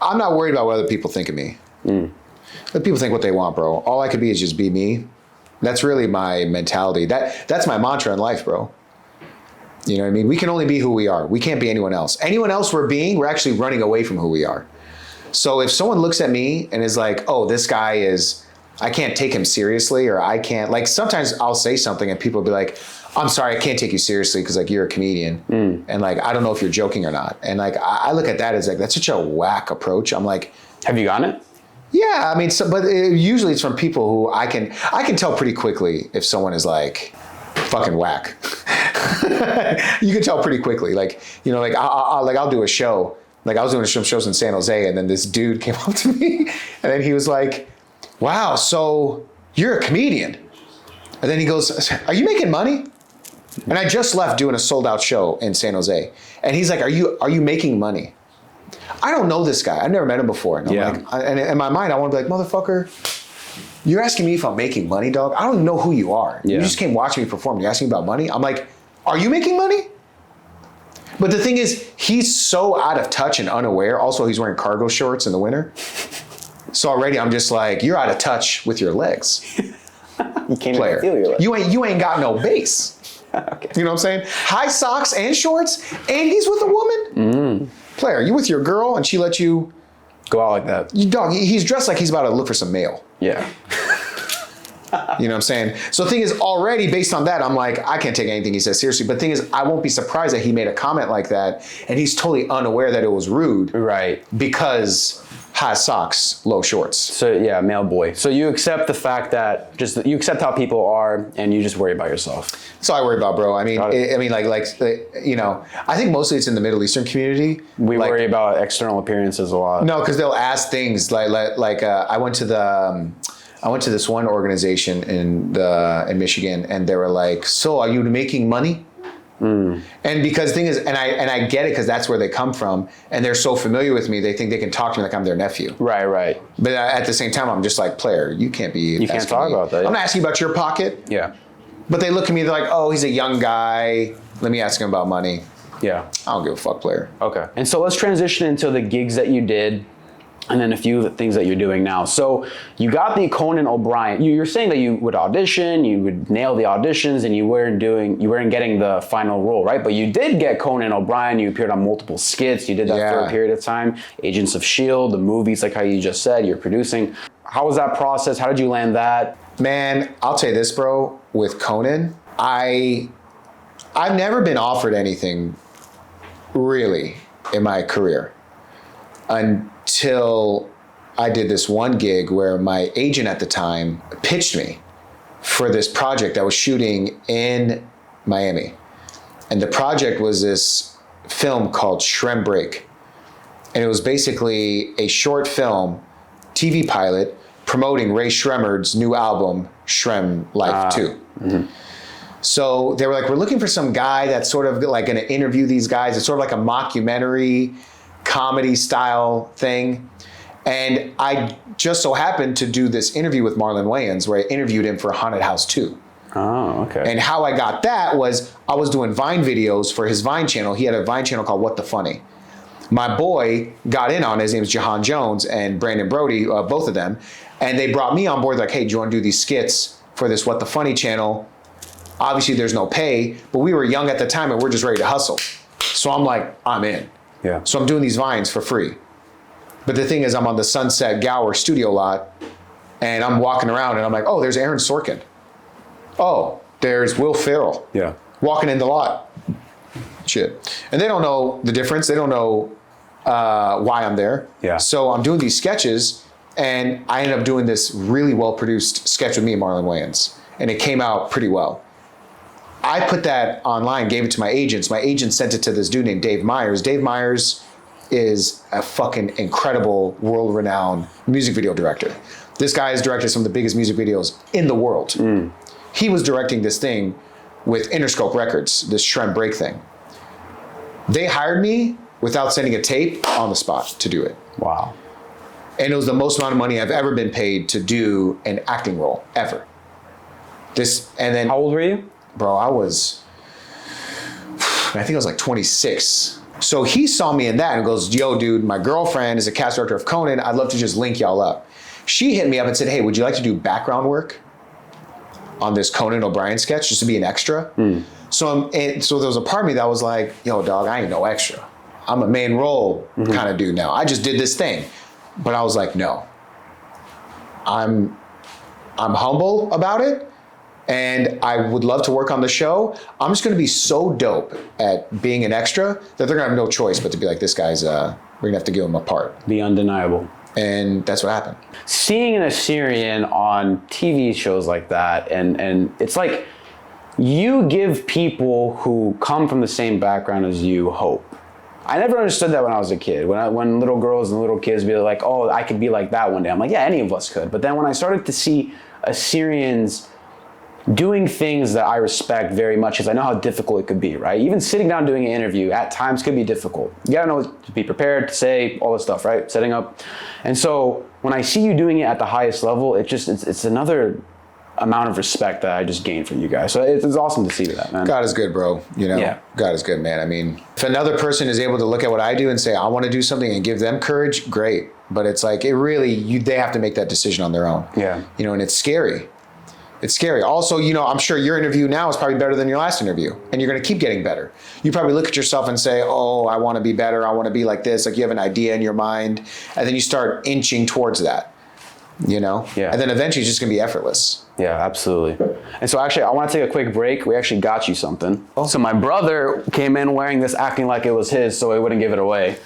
I'm not worried about what other people think of me. Let people think what they want, bro. All I could be is just be me. That's really my mentality. That's my mantra in life, bro. You know what I mean? We can only be who we are. We can't be anyone else. Anyone else we're actually running away from who we are. So if someone looks at me and is like, oh, this guy I can't take him seriously, or I can't, like sometimes I'll say something and people will be like, I'm sorry, I can't take you seriously because like you're a comedian. And like, I don't know if you're joking or not. And like, I look at that as like, that's such a whack approach. I'm like, have you gotten it? Yeah, I mean, usually it's from people who I can tell pretty quickly if someone is like fucking whack. You can tell pretty quickly. Like, you know, like I'll do a show. Like I was doing some shows in San Jose, and then this dude came up to me, and then he was like, wow, so you're a comedian. And then he goes, are you making money? And I just left doing a sold out show in San Jose. And he's like, are you making money? I don't know this guy. I've never met him before. And I'm like, and in my mind, I want to be like, motherfucker, you're asking me if I'm making money, dog? I don't even know who you are. Yeah. You just came watching me perform. You're asking me about money? I'm like, are you making money? But the thing is, he's so out of touch and unaware. Also, he's wearing cargo shorts in the winter. So already I'm just like, you're out of touch with your legs. You can't even feel your legs. You ain't got no base. Okay. You know what I'm saying? High socks and shorts, and he's with a woman? Player, you with your girl and she let you go out like that? Dog, he's dressed like he's about to look for some mail. Yeah. You know what I'm saying? So the thing is, already based on that, I'm like, I can't take anything he says seriously. But the thing is, I won't be surprised that he made a comment like that and he's totally unaware that it was rude. Right. Because high socks, low shorts. So yeah, male boy. So you accept the fact that you accept how people are, and you just worry about yourself. That's all I worry about, bro. I mean, I think mostly it's in the Middle Eastern community. We worry about external appearances a lot. No, because they'll ask things like I went to this one organization in Michigan, and they were like, "So, are you making money?" And because the thing is, and I get it, because that's where they come from, and they're so familiar with me, they think they can talk to me like I'm their nephew. Right. But at the same time, I'm just like, player, you can't talk about that. I'm not asking about your pocket. Yeah. But they look at me, they're like, oh, he's a young guy. Let me ask him about money. Yeah. I don't give a fuck, player. Okay. And so let's transition into the gigs that you did, and then a few of the things that you're doing now. So you got the Conan O'Brien. You're saying that you would audition, you would nail the auditions, and you weren't getting the final role, right? But you did get Conan O'Brien. You appeared on multiple skits. You did that for a period of time. Agents of S.H.I.E.L.D., the movies, like how you just said, you're producing. How was that process? How did you land that? Man, I'll tell you this, bro. With Conan, I've never been offered anything really in my career until I did this one gig where my agent at the time pitched me for this project that was shooting in Miami. And the project was this film called Shrem Break. And it was basically a short film, TV pilot, promoting Ray Shremmerd's new album, Shrem Life 2. Mm-hmm. So they were like, we're looking for some guy that's sort of like gonna interview these guys. It's sort of like a mockumentary comedy style thing. And I just so happened to do this interview with Marlon Wayans where I interviewed him for Haunted House 2. Oh, okay. And how I got that was I was doing Vine videos for his Vine channel. He had a Vine channel called What the Funny. My boy got in on it. His name is Jahan Jones and Brandon Brody, both of them. And they brought me on board like, hey, do you want to do these skits for this What the Funny channel? Obviously, there's no pay, but we were young at the time and we're just ready to hustle. So I'm like, I'm in. Yeah. So I'm doing these Vines for free. But the thing is, I'm on the Sunset Gower studio lot and I'm walking around and I'm like, oh, there's Aaron Sorkin. Oh, there's Will Ferrell. Yeah. Walking in the lot. Shit. And they don't know the difference. They don't know why I'm there. Yeah. So I'm doing these sketches and I ended up doing this really well-produced sketch with me and Marlon Wayans. And it came out pretty well. I put that online, gave it to my agents. My agent sent it to this dude named Dave Meyers. Dave Meyers is a fucking incredible, world-renowned music video director. This guy has directed some of the biggest music videos in the world. Mm. He was directing this thing with Interscope Records, this Shrem Break thing. They hired me without sending a tape on the spot to do it. Wow. And it was the most amount of money I've ever been paid to do an acting role, ever. How old were you? Bro, I think I was like 26. So he saw me in that and goes, yo, dude, my girlfriend is a cast director of Conan. I'd love to just link y'all up. She hit me up and said, hey, would you like to do background work on this Conan O'Brien sketch just to be an extra? Mm. So there was a part of me that was like, yo, dog, I ain't no extra. I'm a main role kind of dude now. I just did this thing. But I was like, no. I'm humble about it. And I would love to work on the show. I'm just gonna be so dope at being an extra that they're gonna have no choice but to be like, this guy's, we're gonna have to give him a part. Be undeniable. And that's what happened. Seeing an Assyrian on TV shows like that, and it's like, you give people who come from the same background as you hope. I never understood that when I was a kid. When little girls and little kids be like, oh, I could be like that one day. I'm like, yeah, any of us could. But then when I started to see Assyrians doing things that I respect very much, because I know how difficult it could be, right? Even sitting down doing an interview at times could be difficult. You gotta know to be prepared, to say all this stuff, right? Setting up. And so when I see you doing it at the highest level, it's another amount of respect that I just gained from you guys. So it's awesome to see that, man. God is good, bro. You know, yeah. God is good, man. I mean, if another person is able to look at what I do and say, I want to do something and give them courage, great. But it's like, they have to make that decision on their own. Yeah. You know, and it's scary. It's scary. Also, you know, I'm sure your interview now is probably better than your last interview, and you're going to keep getting better. You probably look at yourself and say, oh, I want to be better. I want to be like this. Like you have an idea in your mind, and then you start inching towards that. you know? Yeah. And then eventually it's just gonna be effortless. Yeah, absolutely. And so actually, I want to take a quick break. We actually got you something. So my brother came in wearing this, acting like it was his, so he wouldn't give it away.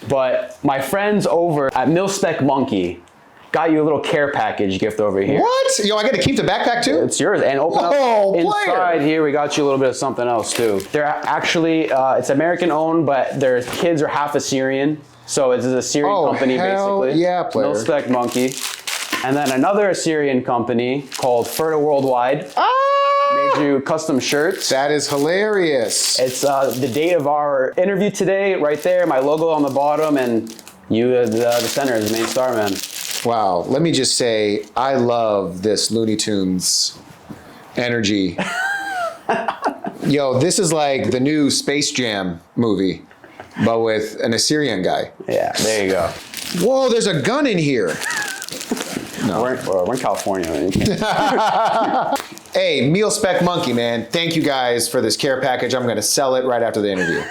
But my friends over at Mil-Spec Monkey got you a little care package gift over here. What? Yo, I gotta keep the backpack too? It's yours. And open up inside here, we got you a little bit of something else too. They're actually, it's American owned, but their kids are half Assyrian. So it's an Assyrian company basically. Yeah, player. Mil-Spec Monkey. And then another Assyrian company called Fertile Worldwide made you custom shirts. That is hilarious. It's the date of our interview today, right there, my logo on the bottom, and you the center, the main star, man. Wow, let me just say, I love this Looney Tunes energy. Yo, this is like the new Space Jam movie, but with an Assyrian guy. Yeah, there you go. Whoa, there's a gun in here. No. We're in California, man. You can't. Hey, Mil-Spec Monkey, man. Thank you guys for this care package. I'm gonna sell it right after the interview.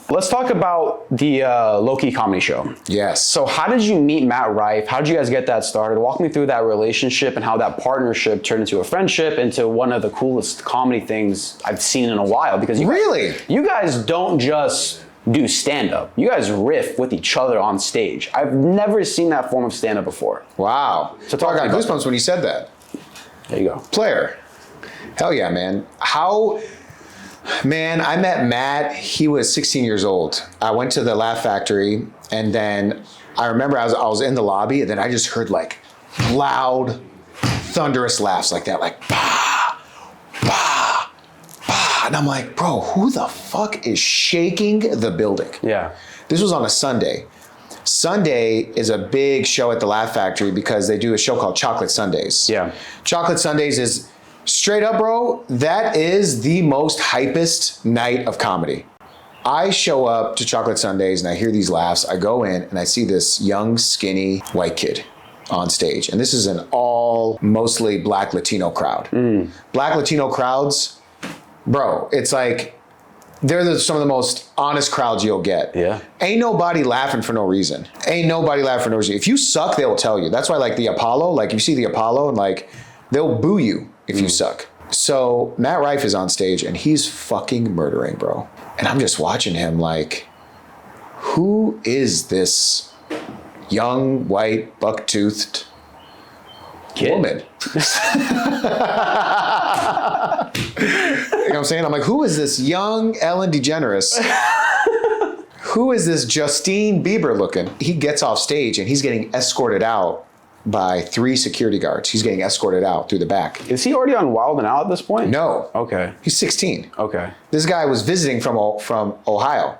Let's talk about the LowKey Comedy Show. Yes. So how did you meet Matt Rife? How did you guys get that started? Walk me through that relationship and how that partnership turned into a friendship, into one of the coolest comedy things I've seen in a while. Because you guys don't just do stand-up. You guys riff with each other on stage. I've never seen that form of stand-up before. Wow. So I got goosebumps when you said that. There you go. Player. Hell yeah, man. Man, I met Matt, he was 16 years old. I went to the Laugh Factory, and then I remember I was in the lobby, and then I just heard like loud, thunderous laughs like that, like bah, bah, bah. And I'm like, bro, who the fuck is shaking the building? Yeah. This was on a Sunday. Sunday is a big show at the Laugh Factory because they do a show called Chocolate Sundays. Yeah. Chocolate Sundays is straight up, bro, that is the most hypest night of comedy. I show up to Chocolate Sundays and I hear these laughs. I go in and I see this young, skinny white kid on stage. And this is an all mostly Black Latino crowd. Black Latino crowds, bro, it's like, they're some of the most honest crowds you'll get. Yeah. Ain't nobody laughing for no reason. Ain't nobody laughing for no reason. If you suck, they'll tell you. That's why like the Apollo, like you see the Apollo and like, they'll boo you if you suck. So Matt Rife is on stage and he's fucking murdering, bro. And I'm just watching him like, who is this young, white, buck-toothed woman? You know what I'm saying? I'm like, who is this young Ellen DeGeneres? Who is this Justine Bieber looking? He gets off stage and he's getting escorted out by 3 security guards. He's getting escorted out through the back. Is he already on Wild and Out at this point? No. Okay. He's 16. Okay. This guy was visiting from Ohio.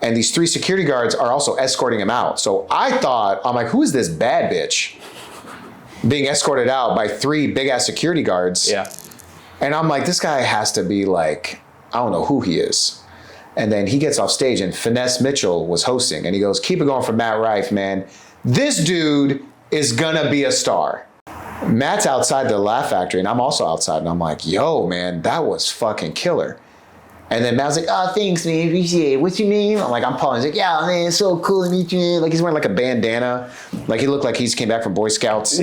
And these 3 security guards are also escorting him out. So I'm like, who is this bad bitch being escorted out by 3 big ass security guards? Yeah. And I'm like, this guy has to be like, I don't know who he is. And then he gets off stage and Finesse Mitchell was hosting. And he goes, keep it going for Matt Rife, man. This dude is gonna be a star. Matt's outside the Laugh Factory and I'm also outside and I'm like, yo, man, that was fucking killer. And then Matt's like, oh, thanks, man, appreciate it. What's your name? I'm like, I'm Paul. He's like, yeah, man, it's so cool to meet you, man. Like he's wearing like a bandana. Like he looked like he just came back from Boy Scouts.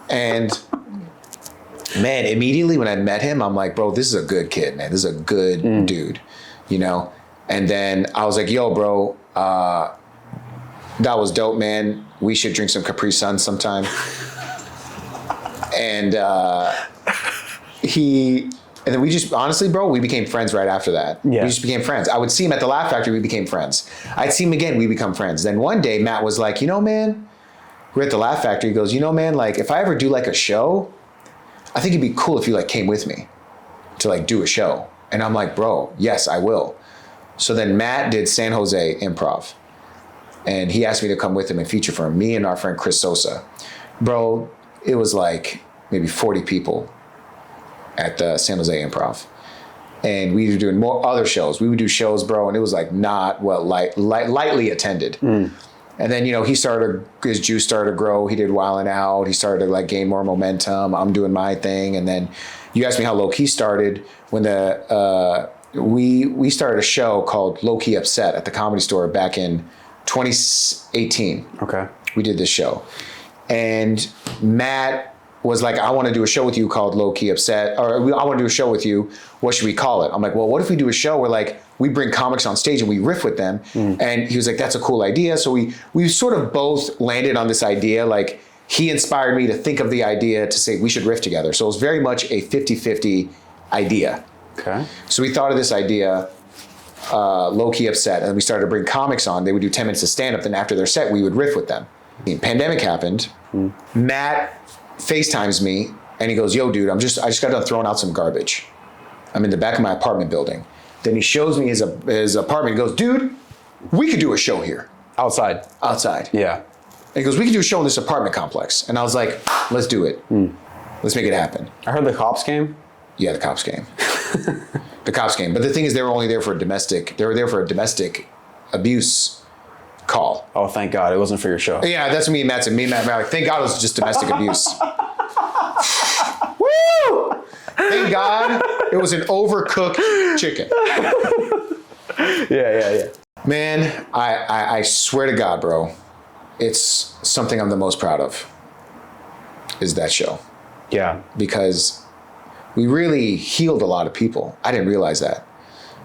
And man, immediately when I met him, I'm like, bro, this is a good kid, man. This is a good dude, you know? And then I was like, yo, bro, that was dope, man. We should drink some Capri Sun sometime. And then we just, honestly, bro, we became friends right after that. Yeah. We just became friends. I would see him at the Laugh Factory, we became friends. I'd see him again, we become friends. Then one day, Matt was like, you know, man, we're at the Laugh Factory. He goes, you know, man, like if I ever do like a show, I think it'd be cool if you like came with me to like do a show. And I'm like, bro, yes, I will. So then Matt did San Jose Improv. And he asked me to come with him and feature for him, me and our friend Chris Sosa. Bro, it was like maybe 40 people at the San Jose Improv. And we were doing more other shows. We would do shows, bro, and it was like not well, lightly attended. And then, you know, his juice started to grow. He did Wild and Out. He started to like gain more momentum. I'm doing my thing. And then you asked me how LowKey started when we started a show called LowKey Upset at the Comedy Store back in 2018. Okay. We did this show. And Matt was like, I want to do a show with you called LowKey Upset, or I want to do a show with you. What should we call it? I'm like, well, what if we do a show where like we bring comics on stage and we riff with them? And he was like, that's a cool idea. So we sort of both landed on this idea. Like he inspired me to think of the idea to say we should riff together. So it was very much a 50-50 idea. Okay. So we thought of this idea, LowKey Upset, and we started to bring comics on. They would do 10 minutes of stand-up, then after their set, we would riff with them. The pandemic happened. Matt FaceTimes me, and he goes, yo, dude, I just got done throwing out some garbage. I'm in the back of my apartment building. Then he shows me his apartment. He goes, dude, we could do a show here. Outside. Yeah. And he goes, we could do a show in this apartment complex. And I was like, let's do it. Let's make it happen. I heard the cops came. Yeah, the cops came. The cops came. But the thing is, they were only there for a domestic abuse call. Oh, thank God. It wasn't for your show. Yeah, that's me and Matt. Me and Matt were like, thank God it was just domestic abuse. Woo! Thank God it was an overcooked chicken. Yeah. Man, I swear to God, bro, it's something I'm the most proud of, is that show. Yeah. Because we really healed a lot of people. I didn't realize that.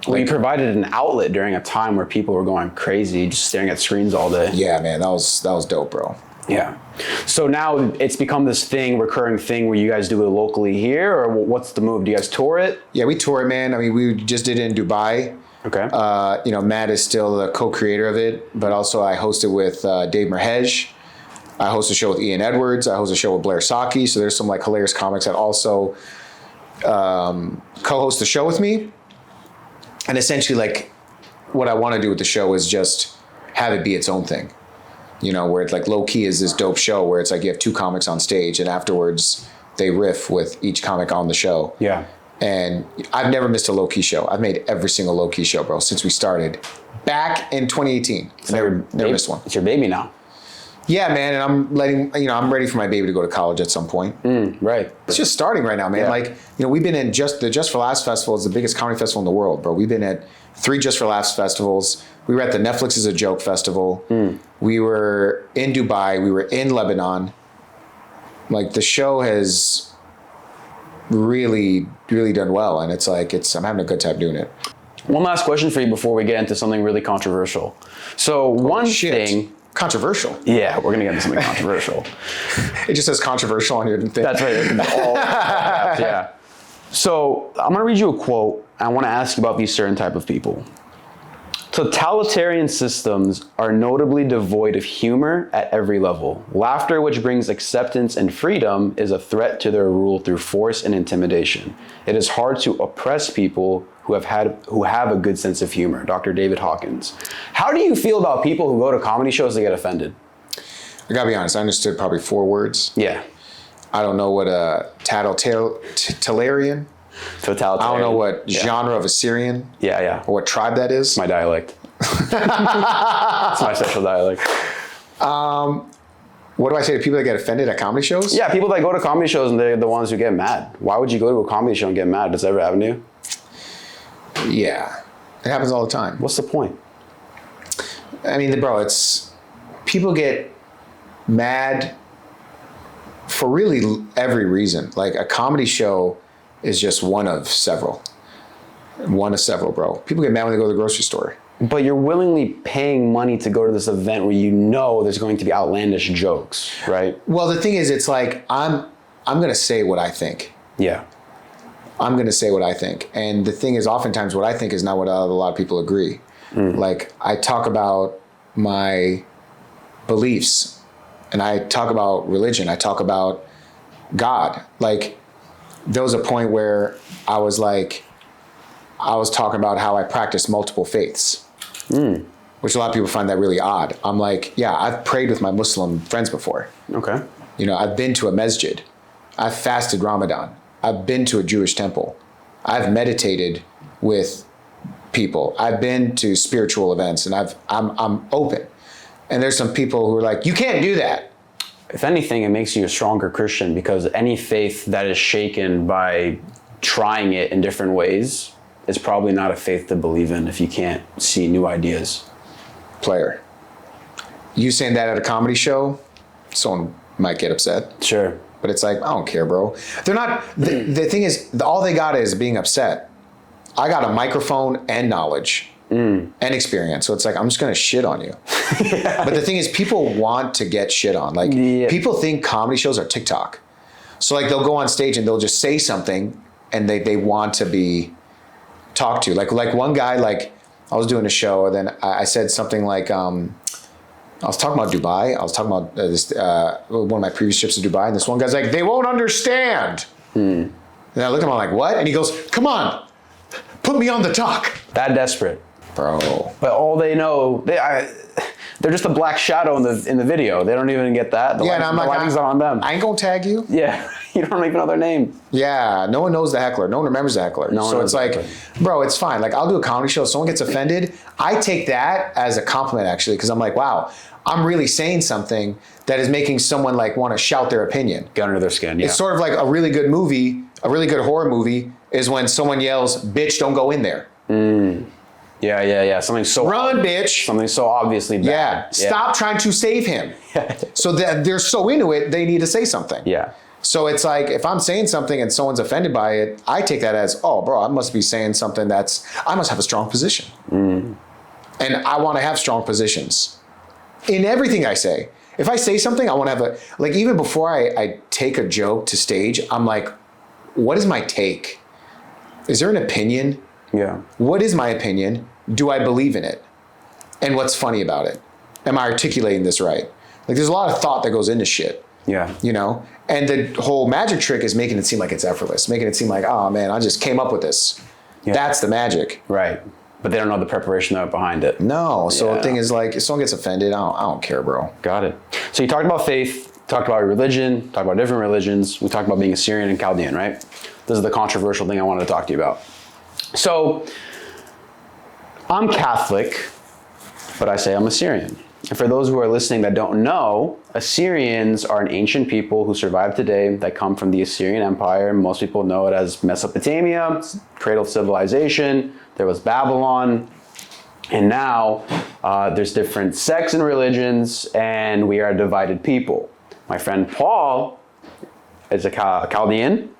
Well, you provided an outlet during a time where people were going crazy, just staring at screens all day. Yeah, man, that was dope, bro. Yeah. So now it's become this recurring thing where you guys do it locally here, or what's the move? Do you guys tour it? Yeah, we tour it, man. I mean, we just did it in Dubai. Okay. Matt is still the co-creator of it, but also I host it with Dave Merhej. I host a show with Ian Edwards. I host a show with Blair Saki. So there's some like hilarious comics that also co-host the show with me. And essentially, like, what I want to do with the show is just have it be its own thing. You know, where it's like LowKey is this dope show where it's like you have two comics on stage and afterwards they riff with each comic on the show. Yeah. And I've never missed a LowKey show. I've made every single LowKey show, bro, since we started back in 2018. Never missed one. It's your baby now. Yeah, man. And I'm ready for my baby to go to college at some point. Right. It's just starting right now, man. Yeah. Like, we've been in the Just for Laughs Festival is the biggest comedy festival in the world, bro. We've been at 3 Just for Laughs festivals. We were at the Netflix is a Joke festival. We were in Dubai. We were in Lebanon. Like, the show has really, really done well. And it's like, I'm having a good time doing it. One last question for you before we get into something really controversial. So one thing... Controversial. Yeah, we're gonna get into something controversial. It just says controversial on your thing. That's right. Yeah. So I'm gonna read you a quote. I want to ask you about these certain type of people. Totalitarian systems are notably devoid of humor at every level. Laughter, which brings acceptance and freedom, is a threat to their rule through force and intimidation. It is hard to oppress people who have a good sense of humor. Dr. David Hawkins. How do you feel about people who go to comedy shows that get offended? I gotta be honest, I understood probably 4 words. Yeah. I don't know what a totalitarian. Totalitarian. I don't know what genre of Assyrian. Yeah. Or what tribe that is. My dialect. It's my special dialect. What do I say to people that get offended at comedy shows? Yeah, people that go to comedy shows and they're the ones who get mad. Why would you go to a comedy show and get mad? Does that ever happen to you? Yeah. It happens all the time. What's the point? I mean, bro, it's people get mad for really every reason. Like, a comedy show is just one of several. One of several, bro. People get mad when they go to the grocery store. But you're willingly paying money to go to this event where you know there's going to be outlandish jokes, right? Well, the thing is, it's like, I'm going to say what I think. Yeah. I'm going to say what I think. And the thing is, oftentimes what I think is not what a lot of people agree. Like, I talk about my beliefs and I talk about religion. I talk about God. Like, there was a point where I was talking about how I practice multiple faiths, which a lot of people find that really odd. I'm like, yeah, I've prayed with my Muslim friends before. Okay. I've been to a masjid. I've fasted Ramadan. I've been to a Jewish temple. I've meditated with people. I've been to spiritual events, and I'm open. And there's some people who are like, you can't do that. If anything, it makes you a stronger Christian, because any faith that is shaken by trying it in different ways is probably not a faith to believe in if you can't see new ideas. Player. You saying that at a comedy show, someone might get upset. Sure. But it's like, I don't care, bro. They're not, the thing is, all they got is being upset. I got a microphone and knowledge and experience. So it's like, I'm just going to shit on you. But the thing is, people want to get shit on. Like, people think comedy shows are TikTok. So like, they'll go on stage and they'll just say something and they want to be talked to. Like one guy, like, I was doing a show and then I said something like, I was talking about Dubai. I was talking about one of my previous trips to Dubai, and this one guy's like, they won't understand. And I looked at him, I'm like, what? And he goes, come on, put me on the talk. That desperate. Bro. But all they know, they're just a black shadow in the video. They don't even get that. The lighting's on them. I ain't gonna tag you. Yeah, you don't even know their name. Yeah, no one knows the heckler. No one remembers the heckler. So it's like, bro, it's fine. Like, I'll do a comedy show. If someone gets offended, I take that as a compliment, actually, because I'm like, wow, I'm really saying something that is making someone like want to shout their opinion. Get under their skin, yeah. It's sort of like a really good movie, a really good horror movie is when someone yells, bitch, don't go in there. Yeah. Something so run, bitch. Something so obviously bad. Yeah. Stop trying to save him. So that they're so into it, they need to say something. Yeah. So it's like, if I'm saying something and someone's offended by it, I take that as, oh, bro, I must be saying something I must have a strong position. And I want to have strong positions in everything I say. If I say something, I want to have like, even before I take a joke to stage, I'm like, what is my take? Is there an opinion? Yeah. What is my opinion? Do I believe in it? And what's funny about it? Am I articulating this right? Like, there's a lot of thought that goes into shit. Yeah. You know? And the whole magic trick is making it seem like it's effortless, making it seem like, oh man, I just came up with this. Yeah. That's the magic. Right. But they don't know the preparation that behind it. No. So the thing is, like, if someone gets offended, I don't care, bro. Got it. So you talked about faith, talked about religion, talked about different religions. We talked about being Assyrian and Chaldean, right? This is the controversial thing I wanted to talk to you about. So I'm Catholic, but I say I'm Assyrian. And for those who are listening that don't know, Assyrians are an ancient people who survive today that come from the Assyrian Empire. Most people know it as Mesopotamia, cradle of civilization. There was Babylon. And now there's different sects and religions, and we are a divided people. My friend Paul is a Chaldean.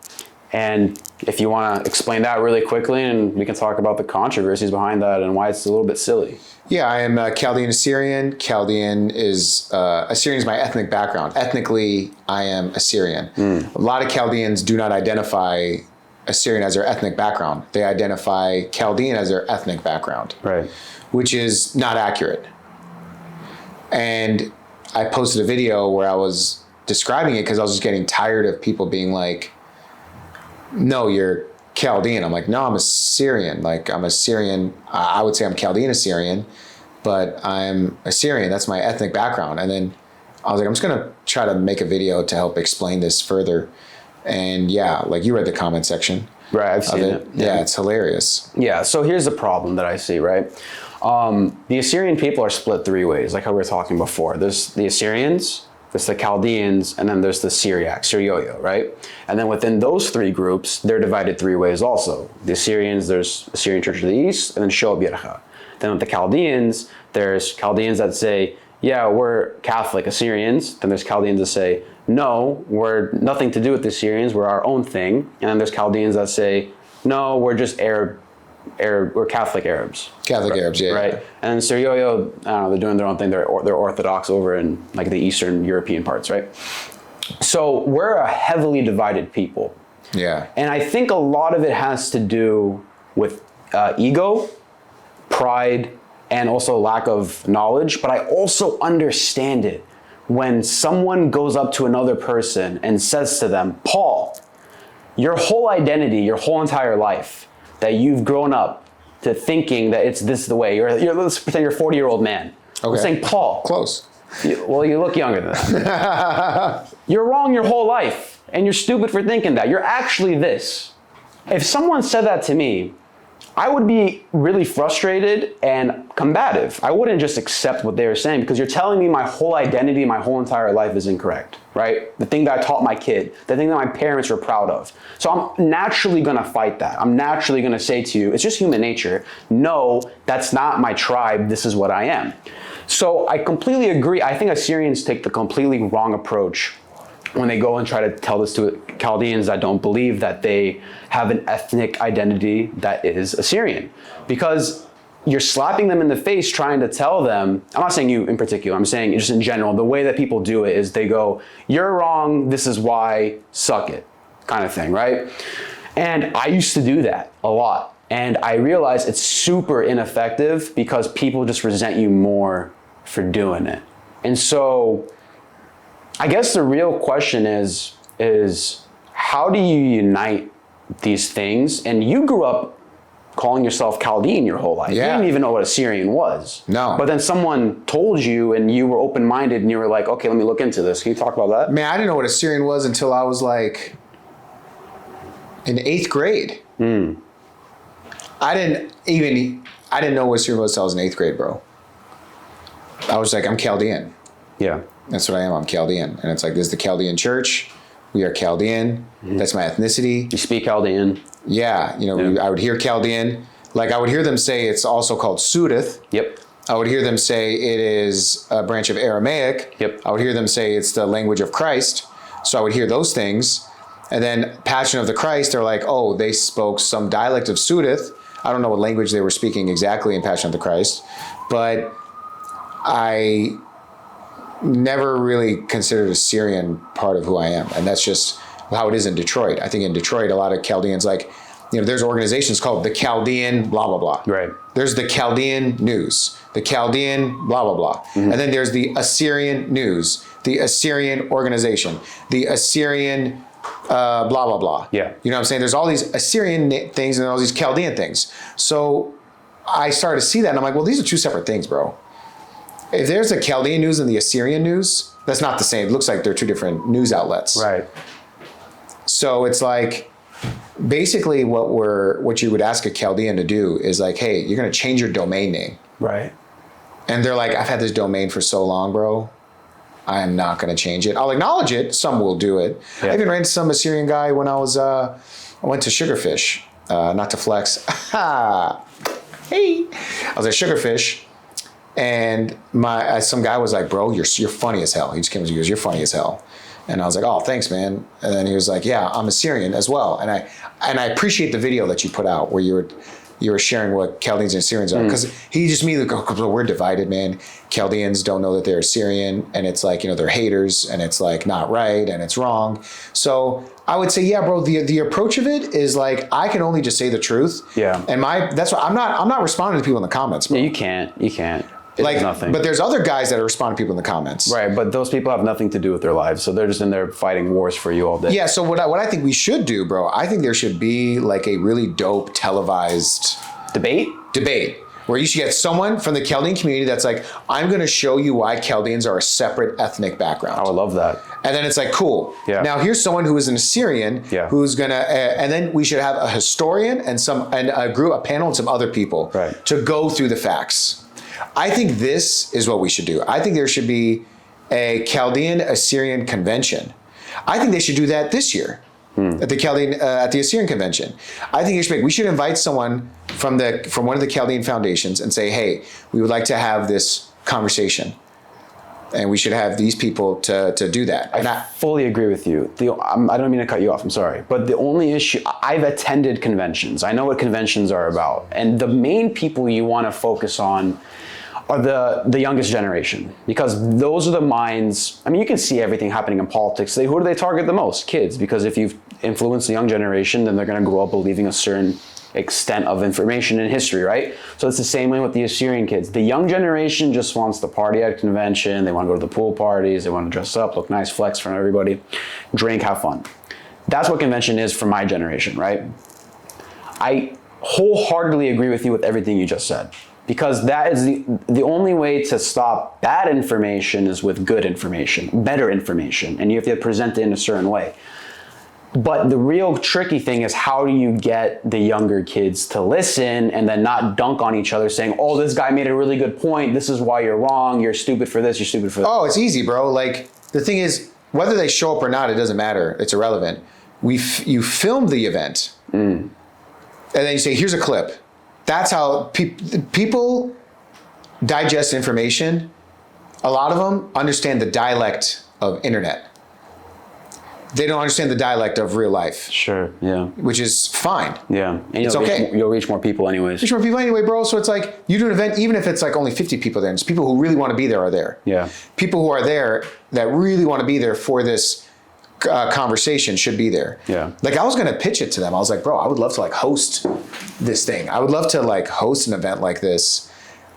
And if you want to explain that really quickly, and we can talk about the controversies behind that and why it's a little bit silly. Yeah, I am Chaldean-Assyrian. Assyrian is my ethnic background. Ethnically, I am Assyrian. A lot of Chaldeans do not identify Assyrian as their ethnic background. They identify Chaldean as their ethnic background. Right. Which is not accurate. And I posted a video where I was describing it because I was just getting tired of people being like, no, you're Chaldean. I'm like, no, I'm Assyrian. Like, I'm Assyrian. I would say I'm Chaldean-Assyrian, but I'm Assyrian. That's my ethnic background. And then I was like, I'm just going to try to make a video to help explain this further. And yeah, like, you read the comment section. Right, I've seen it. Yeah, it's hilarious. Yeah, so here's the problem that I see, right? The Assyrian people are split three ways, like how we were talking before. There's the Assyrians, there's the Chaldeans, and then there's the Syriacs, Syriyoyo, right? And then within those three groups, they're divided three ways also. The Assyrians, there's Assyrian Church of the East, and then Shoab Yercha. Then with the Chaldeans, there's Chaldeans that say, yeah, we're Catholic Assyrians. Then there's Chaldeans that say, no, we're nothing to do with the Assyrians, we're our own thing. And then there's Chaldeans that say, no, we're just Arab, we're Catholic Arabs. Catholic Arabs, yeah. Right? And Syriyoyo, I don't know, they're doing their own thing. They're Orthodox over in like the Eastern European parts, right? So we're a heavily divided people. Yeah. And I think a lot of it has to do with ego, pride, and also lack of knowledge. But I also understand it when someone goes up to another person and says to them, Paul, your whole identity, your whole entire life, that you've grown up to thinking that it's this the way. Let's pretend you're a 40-year-old man. Okay. I'm saying, Paul. Close. Well, you look younger than that. You're wrong your whole life, and you're stupid for thinking that. You're actually this. If someone said that to me, I would be really frustrated and combative. I wouldn't just accept what they were saying, because you're telling me my whole identity, my whole entire life is incorrect, right? The thing that I taught my kid, the thing that my parents were proud of. So I'm naturally gonna fight that. I'm naturally gonna say to you, it's just human nature. No, that's not my tribe, this is what I am. So I completely agree. I think Assyrians take the completely wrong approach when they go and try to tell this to Chaldeans that don't believe that they have an ethnic identity that is Assyrian. Because you're slapping them in the face trying to tell them, I'm not saying you in particular, I'm saying just in general, the way that people do it is they go, you're wrong, this is why, suck it, kind of thing, right? And I used to do that a lot. And I realized it's super ineffective because people just resent you more for doing it. And so I guess the real question is how do you unite these things? And you grew up calling yourself Chaldean your whole life. Yeah. You didn't even know what Assyrian was. No. But then someone told you and you were open-minded and you were like, okay, let me look into this. Can you talk about that? Man, I didn't know what Assyrian was until I was like in 8th grade. I didn't know what Assyrian was until I was in 8th grade, bro. I was like, I'm Chaldean. Yeah. That's what I am. I'm Chaldean. And it's like, this is the Chaldean church. We are Chaldean. That's my ethnicity. You speak Chaldean. Yeah. You know, I would hear Chaldean. Like, I would hear them say it's also called Sudith. Yep. I would hear them say it is a branch of Aramaic. Yep. I would hear them say it's the language of Christ. So I would hear those things. And then Passion of the Christ, they're like, oh, they spoke some dialect of Sudith. I don't know what language they were speaking exactly in Passion of the Christ, but I never really considered Assyrian part of who I am. And that's just how it is in Detroit. I think in Detroit, a lot of Chaldeans, like, you know, there's organizations called the Chaldean blah, blah, blah. Right. There's the Chaldean News, the Chaldean blah, blah, blah. And then there's the Assyrian News, the Assyrian Organization, the Assyrian blah, blah, blah. Yeah. You know what I'm saying? There's all these Assyrian things and all these Chaldean things. So I started to see that and I'm like, well, these are two separate things, bro. If there's a Chaldean News and the Assyrian News, that's not the same. It looks like they're two different news outlets. Right. So it's like, basically what you would ask a Chaldean to do is like, hey, you're going to change your domain name. Right. And they're like, I've had this domain for so long, bro. I am not going to change it. I'll acknowledge it. Some will do it. Yeah. I even ran into some Assyrian guy when I was, I went to Sugarfish, not to flex. Hey, I was at Sugarfish and some guy was like, bro, you're funny as hell. He just came to me and goes, you're funny as hell. And I was like, oh, thanks, man. And then he was like, yeah, I'm Assyrian as well. And I appreciate the video that you put out where you were sharing what Chaldeans and Assyrians are. Because he just immediately goes, we're divided, man. Chaldeans don't know that they're Assyrian. And it's like, you know, they're haters. And it's like not right. And it's wrong. So I would say, yeah, bro, the approach of it is like, I can only just say the truth. Yeah. And that's why I'm not responding to people in the comments, bro. Yeah, you can't. It's like nothing. But there's other guys that are responding to people in the comments. Right, but those people have nothing to do with their lives, so they're just in there fighting wars for you all day. Yeah, so what I think we should do, bro, I think there should be like a really dope televised Debate where you should get someone from the Chaldean community that's like, I'm going to show you why Chaldeans are a separate ethnic background. I would love that. And then it's like, cool. Yeah. Now here's someone who is an Assyrian who's going to, and then we should have a historian and a panel and some other people to go through the facts. I think this is what we should do. I think there should be a Chaldean-Assyrian convention. I think they should do that this year at the Assyrian convention. I think we should invite someone from one of the Chaldean foundations and say, hey, we would like to have this conversation. And we should have these people to do that. And I fully agree with you. I don't mean to cut you off, I'm sorry. But the only issue, I've attended conventions. I know what conventions are about. And the main people you want to focus on are the youngest generation. Because those are the minds, I mean, you can see everything happening in politics. Who do they target the most? Kids. Because if you've influenced the young generation, then they're going to grow up believing a certain extent of information in history, right? So it's the same way with the Assyrian kids. The young generation just wants to party at a convention. They want to go to the pool parties. They want to dress up, look nice, flex from everybody, drink, have fun. That's what convention is for my generation, right? I wholeheartedly agree with you with everything you just said, because that is the only way to stop bad information is with good information, better information, and you have to present it in a certain way. But the real tricky thing is, how do you get the younger kids to listen and then not dunk on each other saying, oh, this guy made a really good point. This is why you're wrong. You're stupid for this. You're stupid for that. Oh, it's easy, bro. Like, the thing is, whether they show up or not, it doesn't matter. It's irrelevant. You film the event and then you say, here's a clip. That's how people digest information. A lot of them understand the dialect of internet. they don't understand the dialect of real life. Sure. Yeah. Which is fine. Yeah. And it's okay. You'll reach more people anyways. Reach more people anyway, bro. So it's like you do an event, even if it's like only 50 people there, and it's people who really want to be there are there. Yeah. People who are there that really want to be there for this conversation should be there. Yeah. Like I was going to pitch it to them. I was like, bro, I would love to like host this thing. I would love to like host an event like this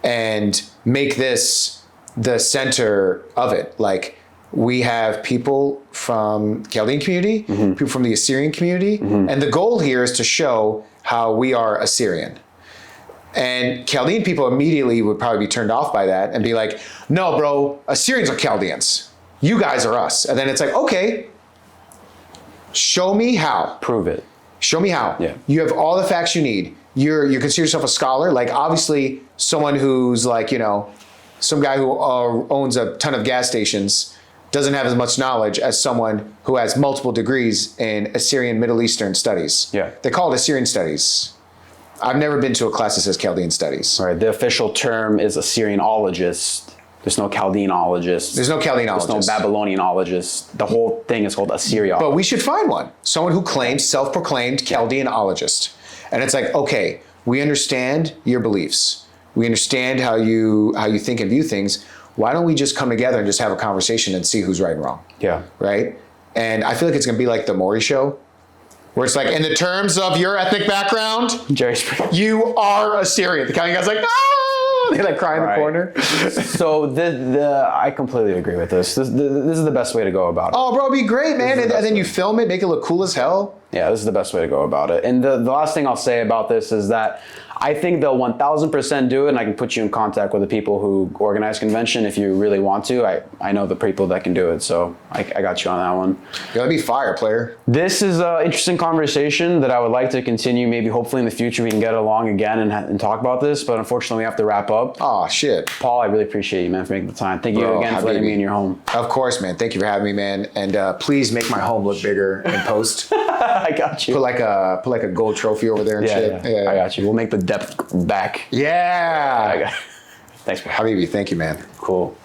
and make this the center of it. Like we have people from Chaldean community, people from the Assyrian community. And the goal here is to show how we are Assyrian. And Chaldean people immediately would probably be turned off by that and be like, no, bro, Assyrians are Chaldeans. You guys are us. And then it's like, okay, show me how. Prove it. Show me how. Yeah. You have all the facts you need. You consider yourself a scholar. Like obviously someone who's like, you know, some guy who owns a ton of gas stations doesn't have as much knowledge as someone who has multiple degrees in Assyrian Middle Eastern studies. Yeah. They call it Assyrian studies. I've never been to a class that says Chaldean studies. All right. The official term is Assyrianologist. There's no Chaldeanologist. There's no Chaldeanologist. There's no Babylonianologist. The whole thing is called Assyriologist. But we should find one. Someone who claims, self-proclaimed Chaldeanologist. And it's like, okay, we understand your beliefs. We understand how you think and view things. Why don't we just come together and just have a conversation and see who's right and wrong? Yeah. Right? And I feel like it's going to be like the Maury Show, where it's like, in the terms of your ethnic background, Jerry Springer, you are Assyrian. The county guy's like, ah! They like cry in the corner. So I completely agree with this. This is the best way to go about it. Oh, bro, it'd be great, man. And then you film it, make it look cool as hell. Yeah, this is the best way to go about it. And the last thing I'll say about this is that I think they'll 1000% do it, and I can put you in contact with the people who organize convention if you really want to. I know the people that can do it, so I got you on that one. Yeah, that'd be fire, player. This is an interesting conversation that I would like to continue. Maybe hopefully in the future we can get along again and talk about this, but unfortunately we have to wrap up. Oh, shit. Paul, I really appreciate you, man, for making the time. Thank you again for letting me in your home. Of course, man. Thank you for having me, man. And please make my home look bigger in post. I got you. Put like a gold trophy over there and shit. Yeah, I got you. We'll make the depth back. Yeah. Thanks, man. Habibi, thank you, man. Cool.